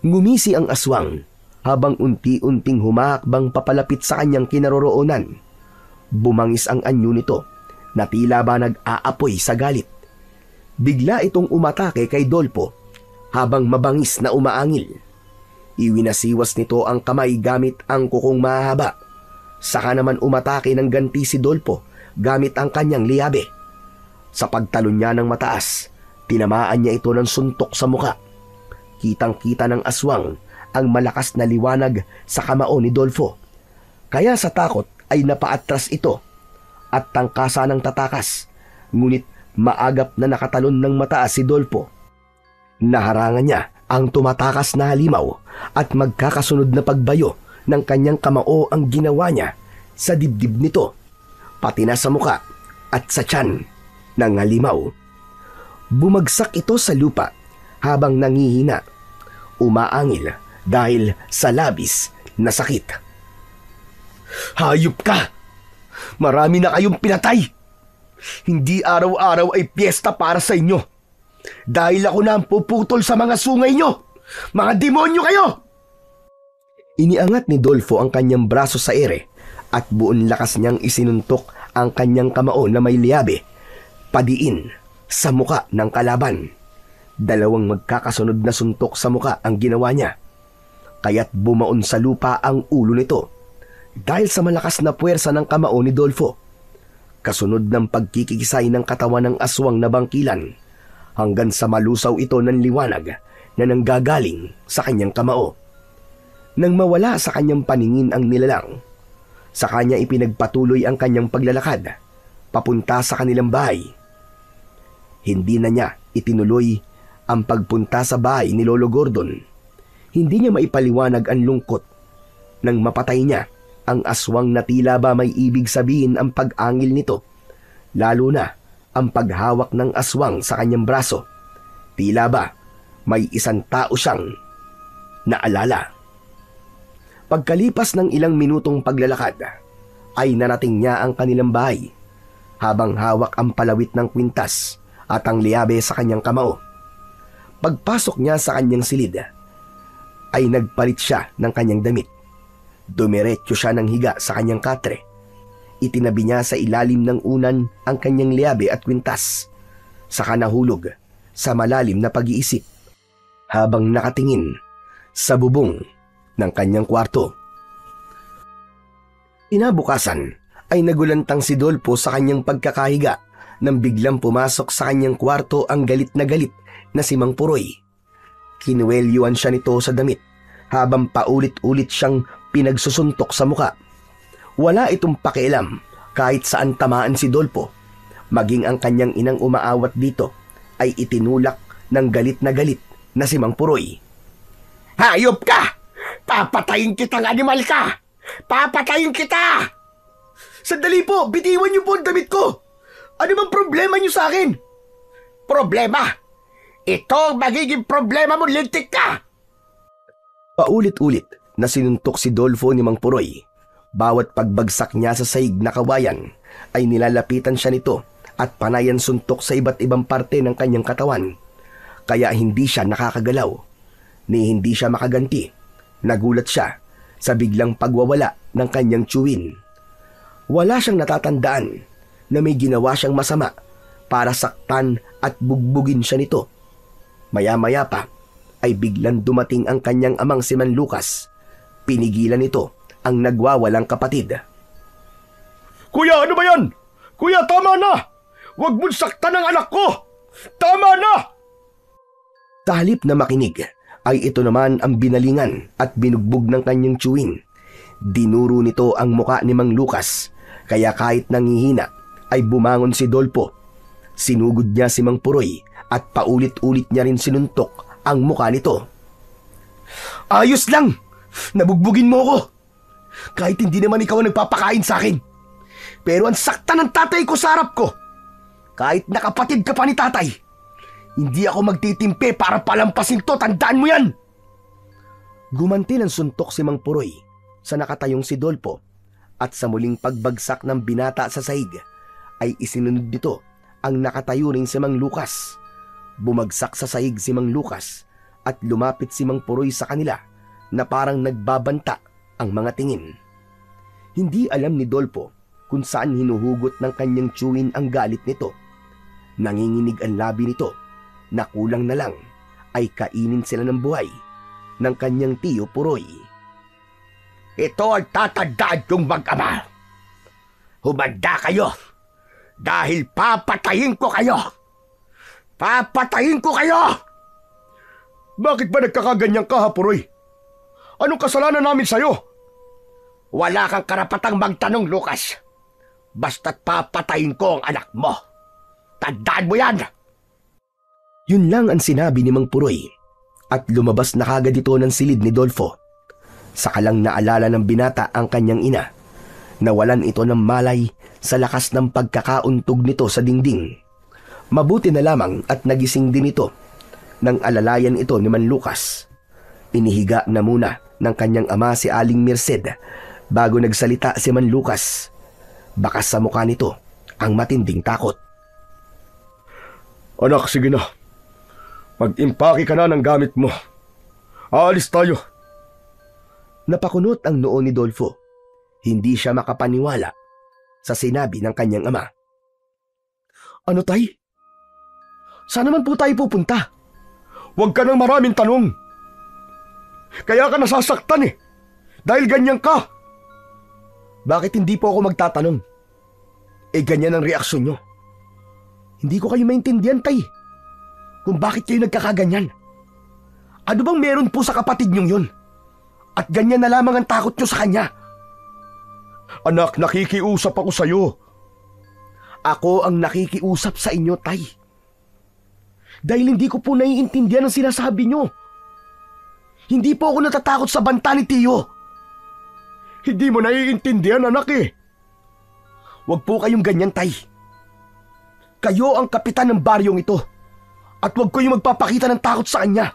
Ngumisi ang aswang habang unti-unting humahakbang papalapit sa kanyang kinaroroonan. Bumangis ang anyo nito na tila ba nag-aapoy sa galit. Bigla itong umatake kay Dolpo habang mabangis na umaangil. Iwinasiwas nito ang kamay gamit ang kukong mahaba. Saka naman umatake ng ganti si Dolpo gamit ang kanyang liabe. Sa pagtalon niya ng mataas, tinamaan niya ito ng suntok sa muka. Kitang-kita ng aswang ang malakas na liwanag sa kamao ni Dolfo. Kaya sa takot ay napaatras ito at tangkasa ng tatakas, ngunit maagap na nakatalon ng mataas si Dolfo. Naharangan niya ang tumatakas na halimaw at magkakasunod na pagbayo ng kanyang kamao ang ginawa niya sa dibdib nito, pati na sa muka at sa tiyan ng halimaw. Bumagsak ito sa lupa habang nangihina, umaangil dahil sa labis na sakit. Hayop ka! Marami na kayong pinatay! Hindi araw-araw ay piyesta para sa inyo. Dahil ako na ang puputol sa mga sungay nyo! Mga demonyo kayo! Iniangat ni Dolfo ang kanyang braso sa ere at buong lakas niyang isinuntok ang kanyang kamao na may liabe, padiin sa muka ng kalaban. Dalawang magkakasunod na suntok sa muka ang ginawa niya, kaya't bumaon sa lupa ang ulo nito dahil sa malakas na puwersa ng kamao ni Dolfo. Kasunod ng pagkikisay ng katawan ng aswang na bangkilan, hanggang sa malusaw ito ng liwanag na nanggagaling sa kanyang kamao. Nang mawala sa kanyang paningin ang nilalang, sa kanya ipinagpatuloy ang kanyang paglalakad papunta sa kanilang bahay. Hindi na niya itinuloy ang pagpunta sa bahay ni Lolo Gordon. Hindi niya maipaliwanag ang lungkot nang mapatay niya ang aswang na tila ba may ibig sabihin ang pag-angil nito, lalo na ang paghawak ng aswang sa kanyang braso. Tila ba may isang tao siyang naalala. Pagkalipas ng ilang minutong paglalakad, ay narating niya ang kanilang bahay habang hawak ang palawit ng kwintas at ang liabe sa kanyang kamao. Pagpasok niya sa kanyang silid, ay nagpalit siya ng kanyang damit. Dumiretso siya ng higa sa kanyang katre. Itinabi niya sa ilalim ng unan ang kanyang liabe at kwintas. Saka nahulog sa malalim na pag-iisip habang nakatingin sa bubong ng kanyang kwarto. Inabukasan ay nagulantang si Dolfo sa kanyang pagkakahiga nang biglang pumasok sa kanyang kwarto ang galit na si Mang Puroy. Kinuwelyuan siya nito sa damit habang paulit-ulit siyang pinagsusuntok sa muka. Wala itong pakialam kahit saan tamaan si Dolfo. Maging ang kanyang inang umaawat dito ay itinulak ng galit na si Mang Puroy. Hayop ka! Papatayin kitang animal ka! Papatayin kita! Sandali po! Bitiwan niyo po ang damit ko! Ano bang problema niyo sa akin? Problema? Ito ang magiging problema mo, lintik ka! Paulit-ulit na sinuntok si Dolfo ni Mang Puroy. Bawat pagbagsak niya sa sahig na kawayan ay nilalapitan siya nito at panayan suntok sa iba't ibang parte ng kanyang katawan. Kaya hindi siya nakakagalaw, ni hindi siya makaganti. Nagulat siya sa biglang pagwawala ng kanyang tiyuhin. Wala siyang natatandaan na may ginawa siyang masama para saktan at bugbugin siya nito. Maya-maya pa ay biglang dumating ang kanyang amang si Man Lucas. Pinigilan nito ang nagwawalang kapatid. Kuya, ano ba yan? Kuya, tama na! Huwag mong saktan ang anak ko! Tama na! Sa halip na makinig, ay ito naman ang binalingan at binugbog ng kanyang tiyuhin. Dinuro nito ang muka ni Mang Lucas, kaya kahit nangihina ay bumangon si Dolfo. Sinugod niya si Mang Puroy at paulit-ulit niya rin sinuntok ang muka nito. Ayos lang! Nabugbugin mo ko! Kahit hindi naman ikaw ang nagpapakain sa akin. Pero ang sakta ng tatay ko sa harap ko. Kahit nakapatid ka pa ni tatay, hindi ako magtitimpe para palampasin to, tandaan mo yan! Gumanti ng suntok si Mang Puroy sa nakatayong si Dolfo at sa muling pagbagsak ng binata sa sahig ay isinunod nito ang nakatayo ring si Mang Lucas. Bumagsak sa sahig si Mang Lucas at lumapit si Mang Puroy sa kanila na parang nagbabanta ang mga tingin. Hindi alam ni Dolfo kung saan hinuhugot ng kanyang tiyuhin ang galit nito. Nanginginig ang labi nito na kulang na lang ay kainin sila ng buhay ng kanyang tiyo Puroy. Ito ang tatandaan yung mag-ama. Humanda kayo dahil papatayin ko kayo. Papatayin ko kayo! Bakit ba nagkakaganyan ka, Hapuroy? Anong kasalanan namin sa'yo? Wala kang karapatang magtanong, Lucas. Basta't papatayin ko ang anak mo. Tandaan mo yan! Yun lang ang sinabi ni Mang Puroy at lumabas na kagad ito ng silid ni Dolfo. Saka lang naalala ng binata ang kanyang ina. Nawalan ito ng malay sa lakas ng pagkakauntog nito sa dingding. Mabuti na lamang at nagising din ito nang alalayan ito ni Man Lucas. Inihiga na muna ng kanyang ama si Aling Merced bago nagsalita si Man Lucas. Bakas sa mukha nito ang matinding takot. Anak, sige na. Mag-impake ka na ng gamit mo. Aalis tayo. Napakunot ang noo ni Dolfo. Hindi siya makapaniwala sa sinabi ng kanyang ama. Ano, tay? Saan naman po tayo pupunta? Huwag ka ng maraming tanong. Kaya ka nasasaktan eh. Dahil ganyan ka. Bakit hindi po ako magtatanong? Ganyan ang reaksyon nyo. Hindi ko kayo maintindihan, tay. Kung bakit kayo nagkakaganyan. Ano bang meron po sa kapatid nyong yun? At ganyan na lamang ang takot nyo sa kanya. Anak, nakikiusap ako sa'yo. Ako ang nakikiusap sa inyo, tay. Dahil hindi ko po naiintindihan ang sinasabi nyo. Hindi po ako natatakot sa banta ni Tio. Hindi mo naiintindihan, anak eh. Huwag po kayong ganyan, tay. Kayo ang kapitan ng baryong ito. At huwag kayong magpapakita ng takot sa kanya.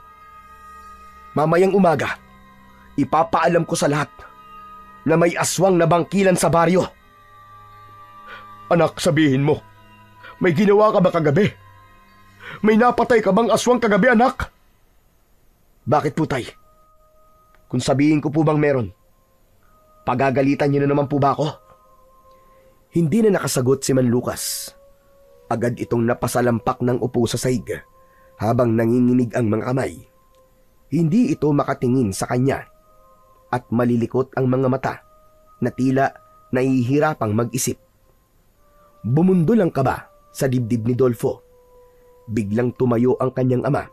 Mamayang umaga, ipapaalam ko sa lahat na may aswang na bangkilan sa baryo. Anak, sabihin mo, may ginawa ka ba kagabi? May napatay ka bang aswang kagabi, anak? Bakit po, tay? Kung sabihin ko po bang meron, pagagalitan niyo na naman po ba ako? Hindi na nakasagot si Man Lucas. Agad itong napasalampak ng upo sa saig habang nanginginig ang mga kamay. Hindi ito makatingin sa kanya at malilikot ang mga mata na tila nahihirapang mag-isip. Bumundol ang kaba sa dibdib ni Dolfo. Biglang tumayo ang kanyang ama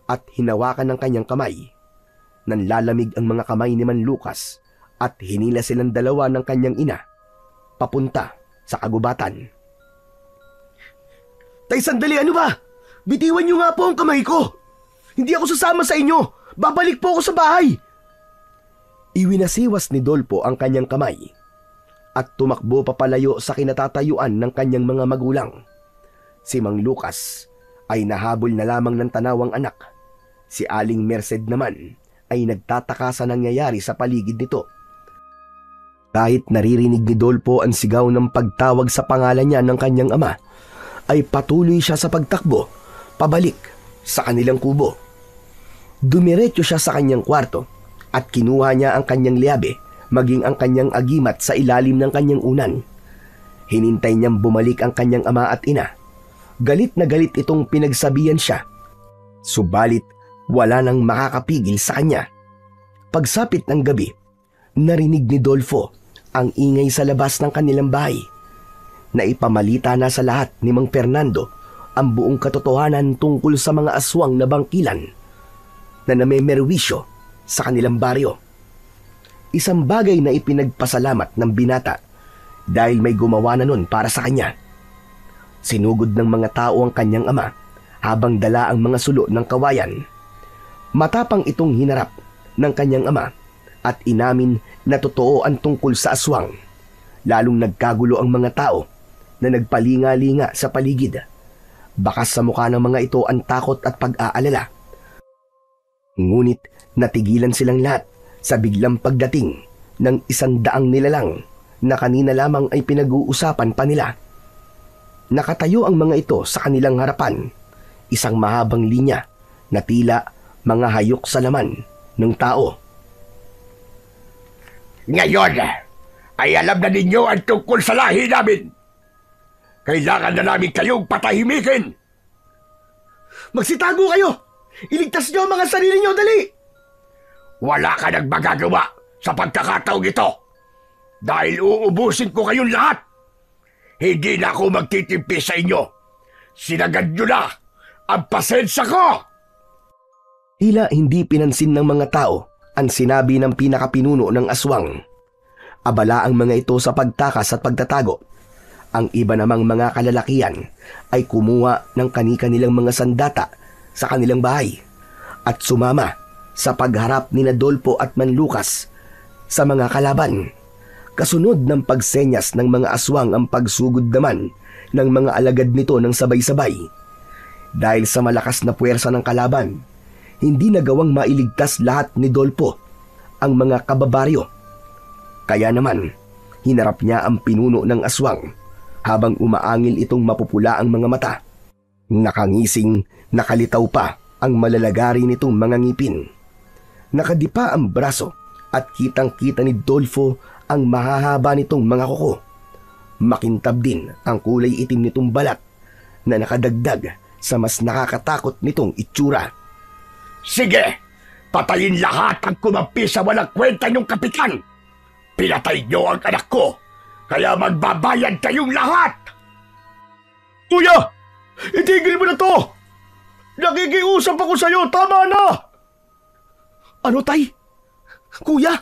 at hinawakan ng kanyang kamay. Nanlalamig ang mga kamay ni Man Lucas at hinila silang dalawa ng kanyang ina papunta sa kagubatan. Tay, sandali, ano ba? Bitiwan niyo nga po ang kamay ko. Hindi ako sasama sa inyo. Babalik po ako sa bahay. Iwinasiwas ni Dolfo ang kanyang kamay at tumakbo papalayo sa kinatatayuan ng kanyang mga magulang. Si Mang Lucas ay nahabol na lamang ng tanawang anak. Si Aling Merced naman ay nagtataka sa nangyayari sa paligid nito. Kahit naririnig ni Dolfo ang sigaw ng pagtawag sa pangalan niya ng kanyang ama, ay patuloy siya sa pagtakbo, pabalik sa kanilang kubo. Dumiretso siya sa kanyang kwarto at kinuha niya ang kanyang liabe, maging ang kanyang agimat sa ilalim ng kanyang unan. Hinintay niyang bumalik ang kanyang ama at ina. Galit na galit itong pinagsabihan siya. Subalit, wala nang makakapigil sa kanya. Pagsapit ng gabi, narinig ni Dolfo ang ingay sa labas ng kanilang bahay. Naipamalita na sa lahat ni Mang Fernando ang buong katotohanan tungkol sa mga aswang na bangkilan na namemerwisyo sa kanilang baryo. Isang bagay na ipinagpasalamat ng binata dahil may gumawa na nun para sa kanya. Sinugod ng mga tao ang kanyang ama habang dala ang mga sulo ng kawayan. Matapang itong hinarap ng kanyang ama at inamin na totoo ang tungkol sa aswang. Lalong nagkagulo ang mga tao na nagpalinga-linga sa paligid. Bakas sa mukha ng mga ito ang takot at pag-aalala. Ngunit natigilan silang lahat sa biglang pagdating ng 100 nilalang na kanina lamang ay pinag-uusapan pa nila. Nakatayo ang mga ito sa kanilang harapan, isang mahabang linya na tila mga hayok sa laman ng tao. Ngayon ay alam na ninyo ang tungkol sa lahi namin. Kailangan na namin kayong patahimikin. Magsitago kayo! Iligtas niyo ang mga sarili niyo, dali! Wala ka nang magagawa sa pagkakataong ito. Dahil uubusin ko kayong lahat. Hindi na ako magtitimpi sa inyo. Sinagad nyo na ang pasensya ko! Tila hindi pinansin ng mga tao ang sinabi ng pinakapinuno ng aswang. Abala ang mga ito sa pagtakas at pagtatago. Ang iba namang mga kalalakihan ay kumuha ng kani-kanilang mga sandata sa kanilang bahay at sumama sa pagharap ni Dolpo at Manlukas sa mga kalaban. Kasunod ng pagsenyas ng mga aswang ang pagsugod naman ng mga alagad nito ng sabay-sabay. Dahil sa malakas na puwersa ng kalaban, hindi nagawang mailigtas lahat ni Dolpo ang mga kababaryo. Kaya naman, hinarap niya ang pinuno ng aswang habang umaangil itong mapupula ang mga mata. Nakangising, nakalitaw pa ang malalagari nitong mga ngipin. Nakadipa ang braso at kitang-kita ni Dolfo ang mahahaba nitong mga kuko. Makintab din ang kulay itim nitong balat na nakadagdag sa mas nakakatakot nitong itsura. Sige, patayin lahat ang kumampi sa walang kwenta niyong kapitan. Pinatay niyo ang anak ko, kaya magbabayad kayong lahat! Kuya! Itigil mo na to! Nakikiusap ako sa'yo! Tama na! Ano, Tay? Kuya?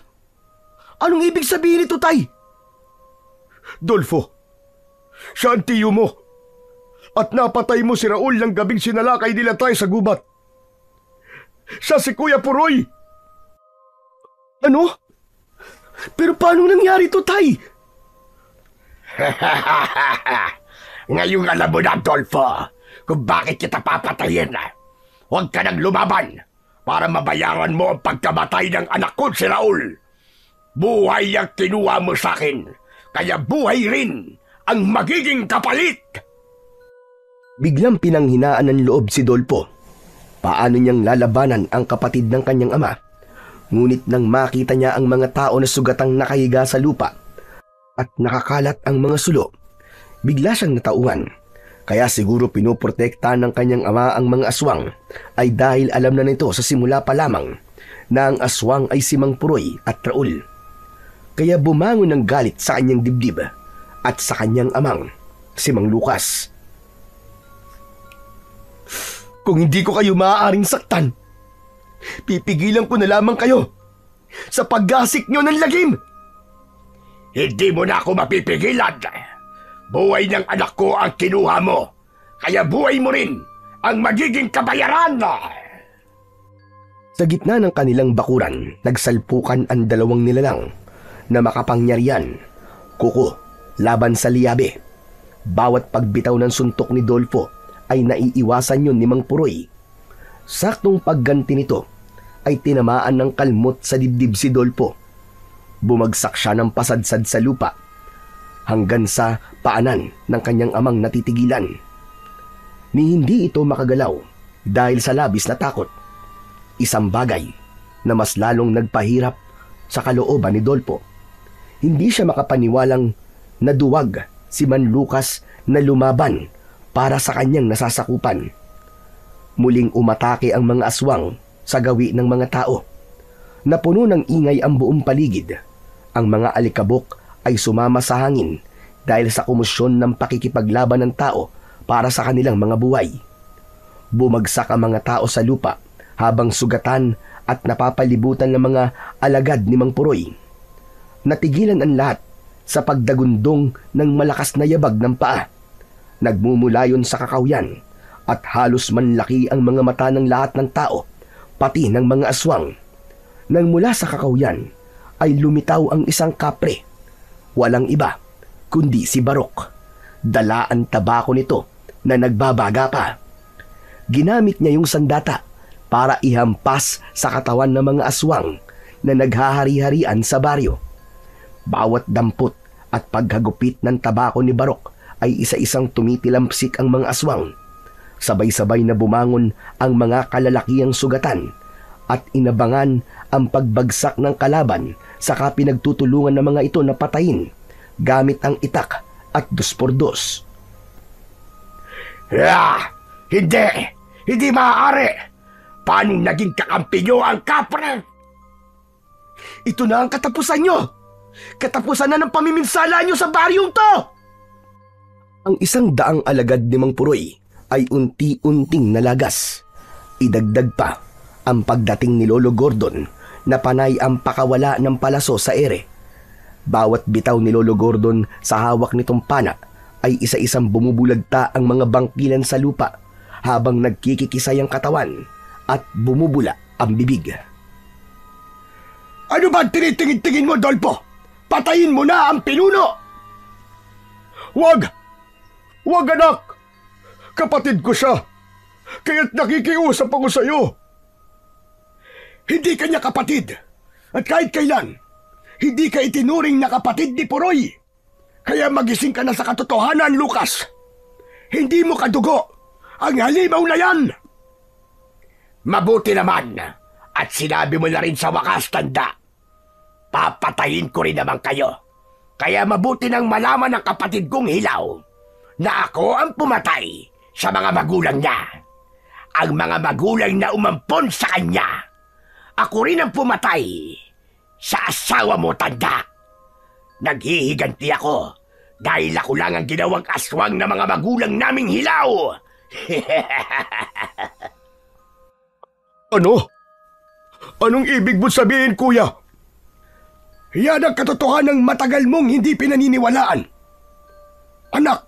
Anong ibig sabihin nito, Tay? Dolfo, siya ang tiyo mo. At napatay mo si Raul ng gabing sinalakay nila tayo sa gubat. Siya si Kuya Puroy. Ano? Pero paano nangyari ito, Tay? Ngayong alam mo na, Dolfo, kung bakit kita papatayin. Huwag ka nang lumaban para mabayaran mo ang pagkamatay ng anak ko si Raul. Buhay ang kinuha mo sa akin, kaya buhay rin ang magiging kapalit. Biglang pinanghinaan ng loob si Dolpo. Paano niyang lalabanan ang kapatid ng kanyang ama? Ngunit nang makita niya ang mga tao na sugatang nakahiga sa lupa at nakakalat ang mga sulo, bigla siyang natauhan. Kaya siguro pinoprotektahan ng kanyang ama ang mga aswang ay dahil alam na nito sa simula pa lamang na ang aswang ay si Mang Puroy at Raul. Kaya bumangon ng galit sa kanyang dibdib at sa kanyang amang, si Mang Lukas. Kung hindi ko kayo maaaring saktan, pipigilan ko na lamang kayo sa paggasik nyo ng lagim. Hindi mo na ako mapipigilan. Buhay ng anak ko ang kinuha mo, kaya buhay mo rin ang magiging kabayaran. Sa gitna ng kanilang bakuran, nagsalpukan ang dalawang nilalang na makapangyarihan, kuko laban sa liyabe. Bawat pagbitaw ng suntok ni Dolfo ay naiiwasan yun ni Mang Puroy. Saktong pagganti nito ay tinamaan ng kalmot sa dibdib si Dolfo. Bumagsak siya ng pasadsad sa lupa hanggang sa paanan ng kanyang amang natitigilan. Ni hindi ito makagalaw dahil sa labis na takot. Isang bagay na mas lalong nagpahirap sa kalooban ni Dolfo. Hindi siya makapaniwalang naduwag si Manlukas na lumaban para sa kanyang nasasakupan. Muling umatake ang mga aswang sa gawi ng mga tao. Napuno ng ingay ang buong paligid. Ang mga alikabok ay sumama sa hangin dahil sa komosyon ng pakikipaglaban ng tao para sa kanilang mga buhay. Bumagsak ang mga tao sa lupa habang sugatan at napapalibutan ng mga alagad ni Mang Puroy. Natigilan ang lahat sa pagdagundong ng malakas na yabag ng paa. Nagmumulayon sa kakawyan at halos manlaki ang mga mata ng lahat ng tao, pati ng mga aswang. Nang mula sa kakawyan ay lumitaw ang isang kapre. Walang iba kundi si Barok. Dala ang tabako nito na nagbabaga pa. Ginamit niya yung sandata para ihampas sa katawan ng mga aswang na naghahari-harian sa baryo. Bawat dampot at paghagupit ng tabako ni Barok ay isa-isang tumitilampsik ang mga aswang. Sabay-sabay na bumangon ang mga kalalakihang sugatan at inabangan ang pagbagsak ng kalaban, saka pinagtutulungan ng mga ito na patayin gamit ang itak at 2x2. Hindi! Hindi maaari! Paano naging kakampi nyo ang kapre? Ito na ang katapusan nyo! Katapusan na ng pamiminsala nyo sa baryong to! Ang 100 alagad ni Mang Puroy ay unti-unting nalagas. Idagdag pa ang pagdating ni Lolo Gordon na panay ang pakawala ng palaso sa ere. Bawat bitaw ni Lolo Gordon sa hawak nitong pana ay isa-isang bumubulagta ang mga bangkilan sa lupa habang nagkikikisay ang katawan at bumubula ang bibig. Ano ba tinitingin-tingin mo, Dolpo? Patayin mo na ang pinuno! Wag! Wag, anak! Kapatid ko siya! Kaya't nakikiusap ako sa'yo! Hindi ka niya kapatid! At kahit kailan, hindi ka itinuring na kapatid ni Puroy! Kaya magising ka na sa katotohanan, Lucas! Hindi mo kadugo ang halimaw na yan! Mabuti naman at sinabi mo na rin sa wakas, tanda. Papatayin ko rin naman kayo. Kaya mabuti nang malaman ng kapatid kong Hilaw na ako ang pumatay sa mga magulang niya. Ang mga magulang na umampon sa kanya. Ako rin ang pumatay sa asawa mo, tanda. Naghihiganti ako dahil ako lang ang ginawang aswang ng mga magulang naming Hilaw. Ano? Anong ibig mo sabihin, kuya? Yan ang katotohanang matagal mong hindi pinaniniwalaan. Anak,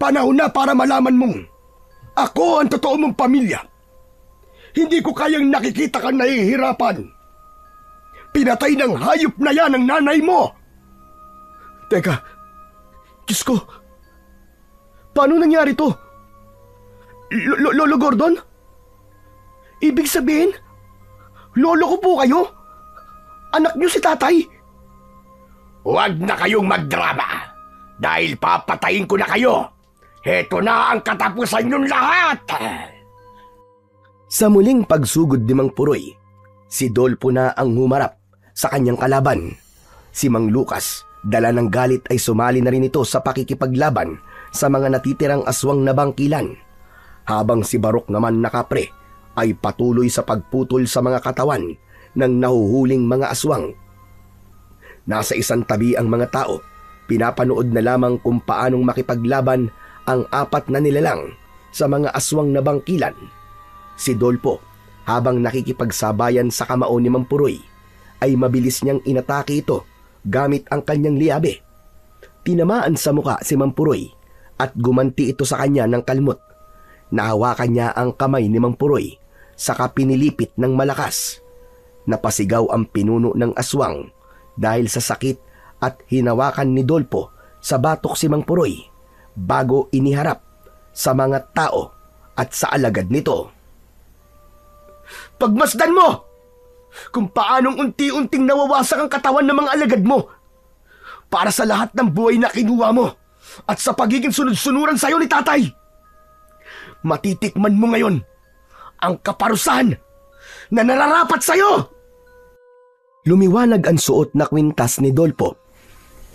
panahon na para malaman mong ako ang totoo mong pamilya. Hindi ko kayang nakikita kang nahihirapan. Pinatay ng hayop na yan ang nanay mo. Teka, Diyos ko, paano nangyari to? Lolo Gordon? Ibig sabihin, lolo ko po kayo? Anak niyo si tatay? Huwag na kayong magdrama dahil papatayin ko na kayo. Heto na ang katapusan niyong lahat. Sa muling pagsugod ni Mang Puroy, si Dolpo na ang humarap sa kanyang kalaban. Si Mang Lucas, dala ng galit ay sumali na rin ito sa pakikipaglaban sa mga natitirang aswang na bangkilan. Habang si Barok naman na kapre ay patuloy sa pagputol sa mga katawan ng nahuhuling mga aswang. Nasa isang tabi ang mga tao, pinapanood na lamang kung paanong makipaglaban ang 4 na nilalang sa mga aswang na bangkilan. Si Dolpo, habang nakikipagsabayan sa kamao ni Mang Puroy, ay mabilis niyang inatake ito gamit ang kanyang liabe. Tinamaan sa muka si Mang Puroy at gumanti ito sa kanya ng kalmot. Nahawakan niya ang kamay ni Mang Puroy, saka pinilipit ng malakas. Napasigaw ang pinuno ng aswang dahil sa sakit at hinawakan ni Dolpo sa batok si Mang Puroy bago iniharap sa mga tao at sa alagad nito. Pagmasdan mo kung paanong unti-unting nawawasak ang katawan ng mga alagad mo para sa lahat ng buhay na kinuha mo at sa pagiging sunod-sunuran sa'yo ni tatay. Matitikman mo ngayon ang kaparusahan na nararapat sa'yo. Lumiwanag ang suot na kwintas ni Dolpo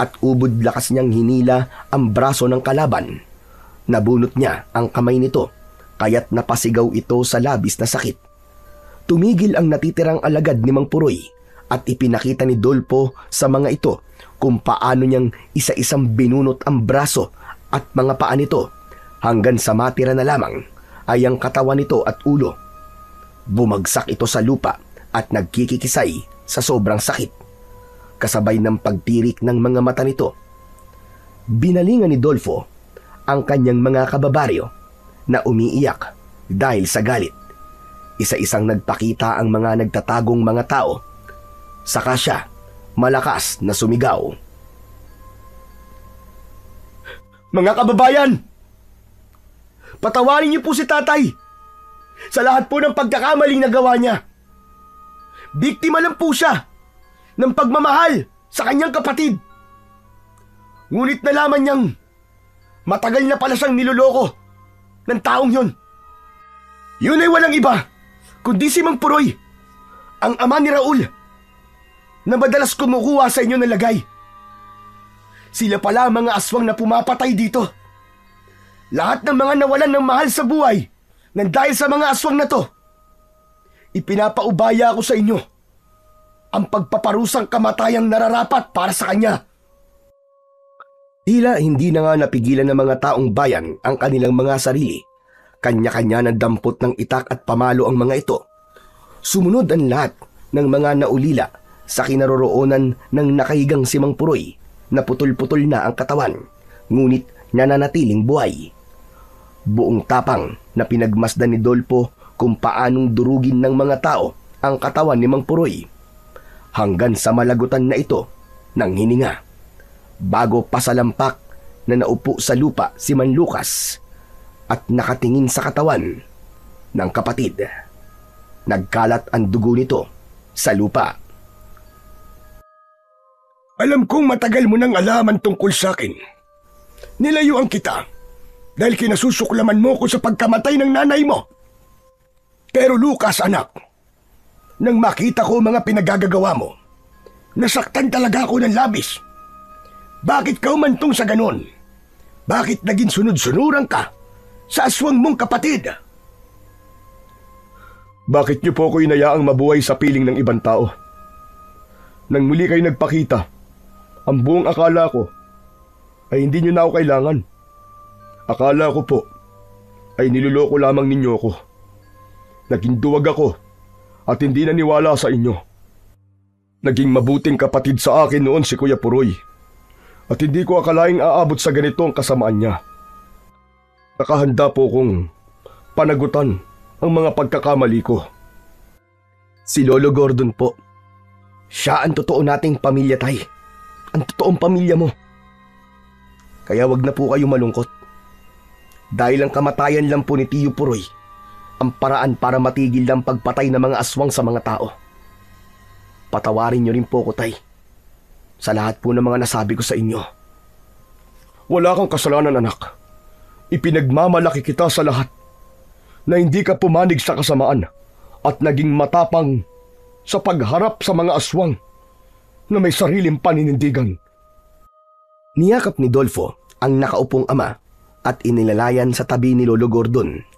at ubod lakas niyang hinila ang braso ng kalaban. Nabunot niya ang kamay nito kaya't napasigaw ito sa labis na sakit. Tumigil ang natitirang alagad ni Mang Puroy at ipinakita ni Dolpo sa mga ito kung paano niyang isa-isang binunot ang braso at mga paa nito hanggang sa matira na lamang ay ang katawan nito at ulo. Bumagsak ito sa lupa at nagkikikisay sa sobrang sakit, kasabay ng pagtirik ng mga mata nito. Binalingan ni Dolfo ang kanyang mga kababaryo na umiiyak dahil sa galit. Isa-isang nagpakita ang mga nagtatagong mga tao. Saka siya malakas na sumigaw. Mga kababayan, patawarin niyo po si tatay sa lahat po ng pagkakamaling nagawa niya. Biktima lang po siya ng pagmamahal sa kanyang kapatid. Ngunit nalaman niyang matagal na pala siyang niloloko ng taong yun. Yun ay walang iba kundi si Mang Puroy, ang ama ni Raul, na madalas kumukuha sa inyo ng lagay. Sila pala ang mga aswang na pumapatay dito. Lahat ng mga nawalan ng mahal sa buhay nang dahil sa mga aswang na to. Ipinapaubaya ako sa inyo ang pagpaparusang kamatayang nararapat para sa kanya. Tila hindi na nga napigilan ng mga taong bayan ang kanilang mga sarili. Kanya-kanya ng dampot ng itak at pamalo ang mga ito. Sumunod ang lahat ng mga naulila sa kinaroroonan ng nakahigang si Mang Puroy na putol-putol na ang katawan, ngunit nananatiling buhay. Buong tapang na pinagmasdan ni Dolpo kung paanong durugin ng mga tao ang katawan ni Mang Puroy. Hanggang sa malagutan na ito ng hininga, bago pasalampak na naupo sa lupa si Man Lucas at nakatingin sa katawan ng kapatid. Nagkalat ang dugo nito sa lupa. Alam kong matagal mo nang alaman tungkol sa akin. Nilayuan kita dahil kinasusuklaman mo ko sa pagkamatay ng nanay mo. Pero Lucas, anak, nang makita ko mga pinagagagawa mo, nasaktan talaga ako ng labis. Bakit ka umantong sa ganon? Bakit naging sunod-sunuran ka sa aswang mong kapatid? Bakit niyo po ako inayaang mabuhay sa piling ng ibang tao? Nang muli kayo nagpakita, ang buong akala ko ay hindi niyo na ako kailangan. Akala ko po ay niloloko lamang ninyo ako. Naging duwag ako at hindi naniwala sa inyo. Naging mabuting kapatid sa akin noon si Kuya Puroy at hindi ko akalaing aabot sa ganito ang kasamaan niya. Nakahanda po kong panagutan ang mga pagkakamali ko. Si Lolo Gordon po. Siya ang totoo nating pamilya, tay. Ang totoong pamilya mo. Kaya wag na po kayo malungkot. Dahil ang kamatayan lang po ni Tiyo Puroy ang paraan para matigil ang pagpatay ng mga aswang sa mga tao. Patawarin niyo rin po ko, tay. Sa lahat po ng mga nasabi ko sa inyo. Wala kang kasalanan, anak. Ipinagmamalaki kita sa lahat na hindi ka pumanig sa kasamaan at naging matapang sa pagharap sa mga aswang na may sariling paninindigan. Niyakap ni Dolfo ang nakaupong ama at inilalayan sa tabi ni Lolo Gordon.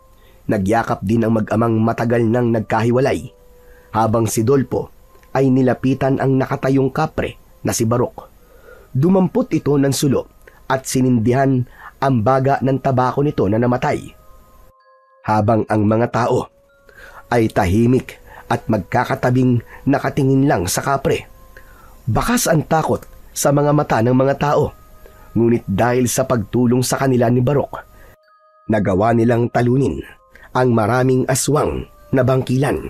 Nagyakap din ang mag-amang matagal nang nagkahiwalay, habang si Dolfo ay nilapitan ang nakatayong kapre na si Barok. Dumampot ito ng sulo at sinindihan ang baga ng tabako nito na namatay. Habang ang mga tao ay tahimik at magkakatabing nakatingin lang sa kapre. Bakas ang takot sa mga mata ng mga tao, ngunit dahil sa pagtulong sa kanila ni Barok, nagawa nilang talunin ang maraming aswang na bangkilan.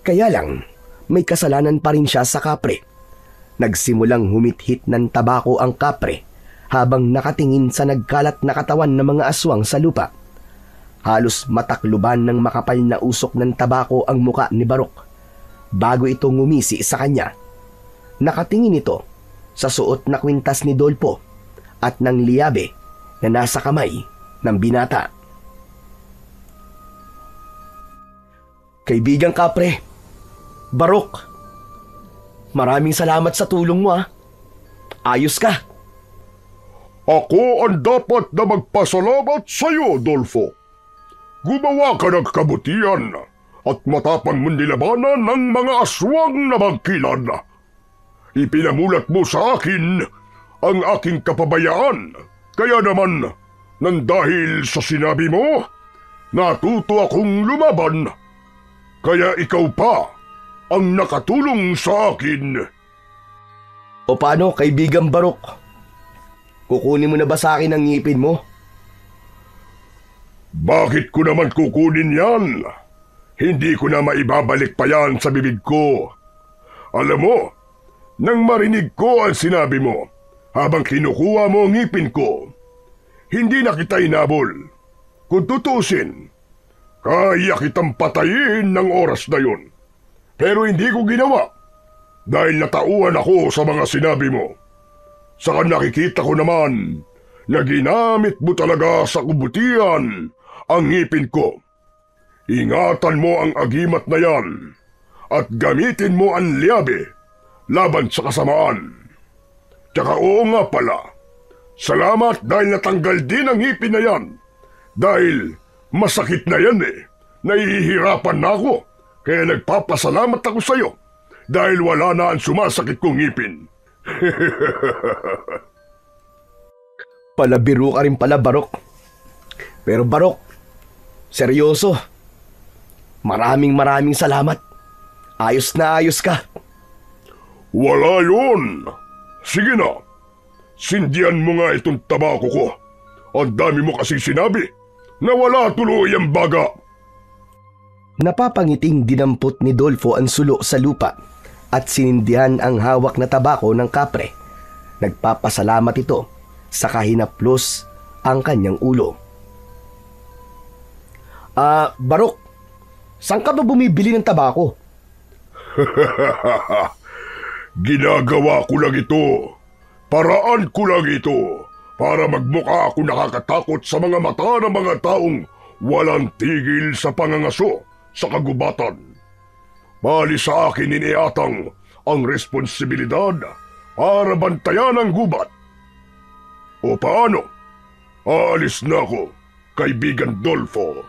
Kaya lang, may kasalanan pa rin siya sa kapre. Nagsimulang humithit ng tabako ang kapre habang nakatingin sa nagkalat na katawan ng mga aswang sa lupa. Halos matakluban ng makapal na usok ng tabako ang muka ni Barok bago ito ngumisi sa kanya. Nakatingin ito sa suot na kwintas ni Dolpo at ng liyabe na nasa kamay ng binata. Kaibigang kapre, Barok, maraming salamat sa tulong mo, ah. Ayos ka. Ako ang dapat na magpasalamat sa iyo, Dolfo. Gumawa ka ng kabutihan at matapang mong nilabanan ng mga aswang na bangkilan. Ipinamulat mo sa akin ang aking kapabayaan. Kaya naman, nang dahil sa sinabi mo, natuto akong lumaban. Kaya ikaw pa ang nakatulong sa akin. O paano, kaibigang Barok? Kukunin mo na ba sa akin ang ngipin mo? Bakit ko naman kukunin yan? Hindi ko na maibabalik pa yan sa bibig ko. Alam mo, nang marinig ko ang sinabi mo, habang kinukuha mo ang ngipin ko, hindi na kita inabol. Kung tutusin, kaya kitang patayin ng oras na yun. Pero hindi ko ginawa dahil natauhan ako sa mga sinabi mo. Saka nakikita ko naman na ginamit mo talaga sa kabutihan ang ngipin ko. Ingatan mo ang agimat na yan at gamitin mo ang liyabe laban sa kasamaan. Tsaka oo nga pala, salamat dahil natanggal din ang ngipin na yan. Dahil masakit na yan eh. Nahihirapan na ako, kaya nagpapasalamat ako sa iyo. dahil wala na ang sumasakit kong ngipin. Palabiro ka rin pala, Barok. Pero Barok, seryoso. Maraming salamat. Ayos na ayos ka. Wala yun. Sige na. Sindihan mo nga itong tabako ko. Ang dami mo kasing sinabi na wala tuloy ang baga. Napapangiting dinampot ni Dolfo ang sulo sa lupa at sinindihan ang hawak na tabako ng kapre. Nagpapasalamat ito sa kahinaplos ang kanyang ulo. Barok, saan ka ba bumibili ng tabako? Ginagawa ko lang ito. Paraan ko lang ito para magmukha ako nakakatakot sa mga mata ng mga taong walang tigil sa pangangaso sa kagubatan. Bali sa akin iniatang ang responsibilidad para bantayan ang gubat. O paano? Aalis na ako, kaibigan Dolfo.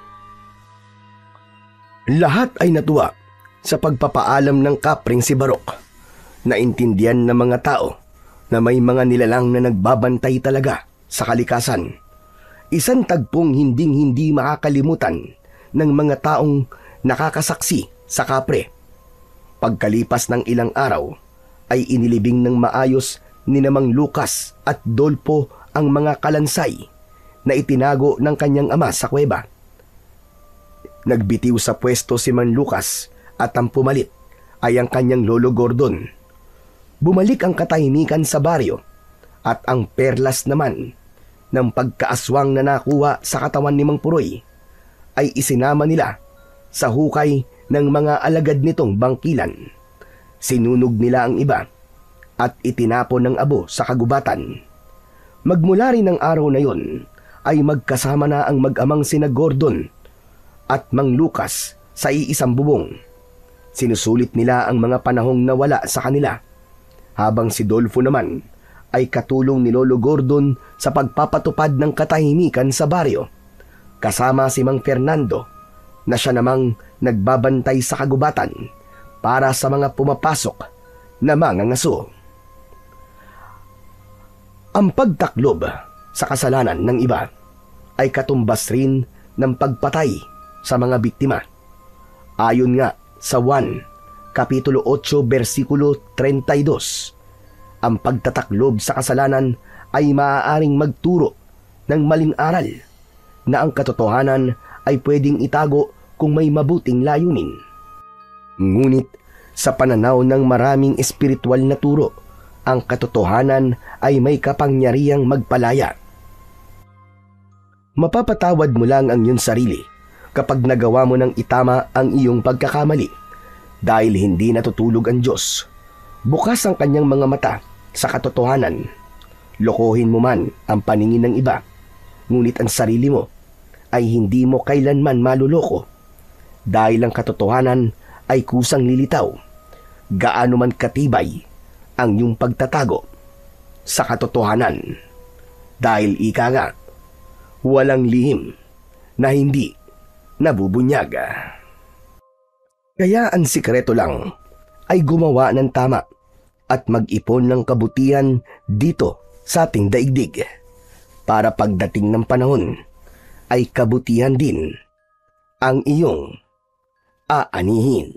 Lahat ay natuwa sa pagpapaalam ng kapring si Barok. Naintindihan ng mga tao na may mga nilalang na nagbabantay talaga sa kalikasan. Isang tagpong hinding-hindi makakalimutan ng mga taong nakakasaksi sa kapre. Pagkalipas ng ilang araw, ay inilibing ng maayos ni Mang Lucas at Dolfo ang mga kalansay na itinago ng kanyang ama sa kuweba. Nagbitiw sa pwesto si Mang Lucas at ang pumalit ay ang kanyang lolo Gordon. Bumalik ang katahimikan sa baryo at ang perlas naman ng pagkaaswang na nakuha sa katawan ni Mang Puroy ay isinama nila sa hukay ng mga alagad nitong bangkilan. Sinunog nila ang iba at itinapon ng abo sa kagubatan. Magmula rin ng araw na yon ay magkasama na ang mag-amang sina Gordon at Mang Lucas sa iisang bubong. Sinusulit nila ang mga panahong nawala sa kanila, habang si Dolfo naman ay katulong ni Lolo Gordon sa pagpapatupad ng katahimikan sa baryo, kasama si Mang Fernando na siya namang nagbabantay sa kagubatan para sa mga pumapasok na mga ngaso. Ang pagtaklob sa kasalanan ng iba ay katumbas rin ng pagpatay sa mga biktima. Ayon nga sa 1 Kapitulo 8, versikulo 32, ang pagtataklob sa kasalanan ay maaaring magturo ng maling aral na ang katotohanan ay pwedeng itago kung may mabuting layunin. Ngunit sa pananaw ng maraming espiritual na turo, ang katotohanan ay may kapangyarihang magpalaya. Mapapatawad mo lang ang iyong sarili kapag nagawa mo ng itama ang iyong pagkakamali. Dahil hindi natutulog ang Diyos, bukas ang kanyang mga mata sa katotohanan. Lokohin mo man ang paningin ng iba, ngunit ang sarili mo ay hindi mo kailanman maluloko. Dahil ang katotohanan ay kusang lilitaw, gaano man katibay ang iyong pagtatago sa katotohanan. Dahil ika nga, walang lihim na hindi nabubunyaga. Kaya ang sikreto lang ay gumawa ng tama at mag-ipon ng kabutihan dito sa ating daigdig para pagdating ng panahon ay kabutihan din ang iyong aanihin.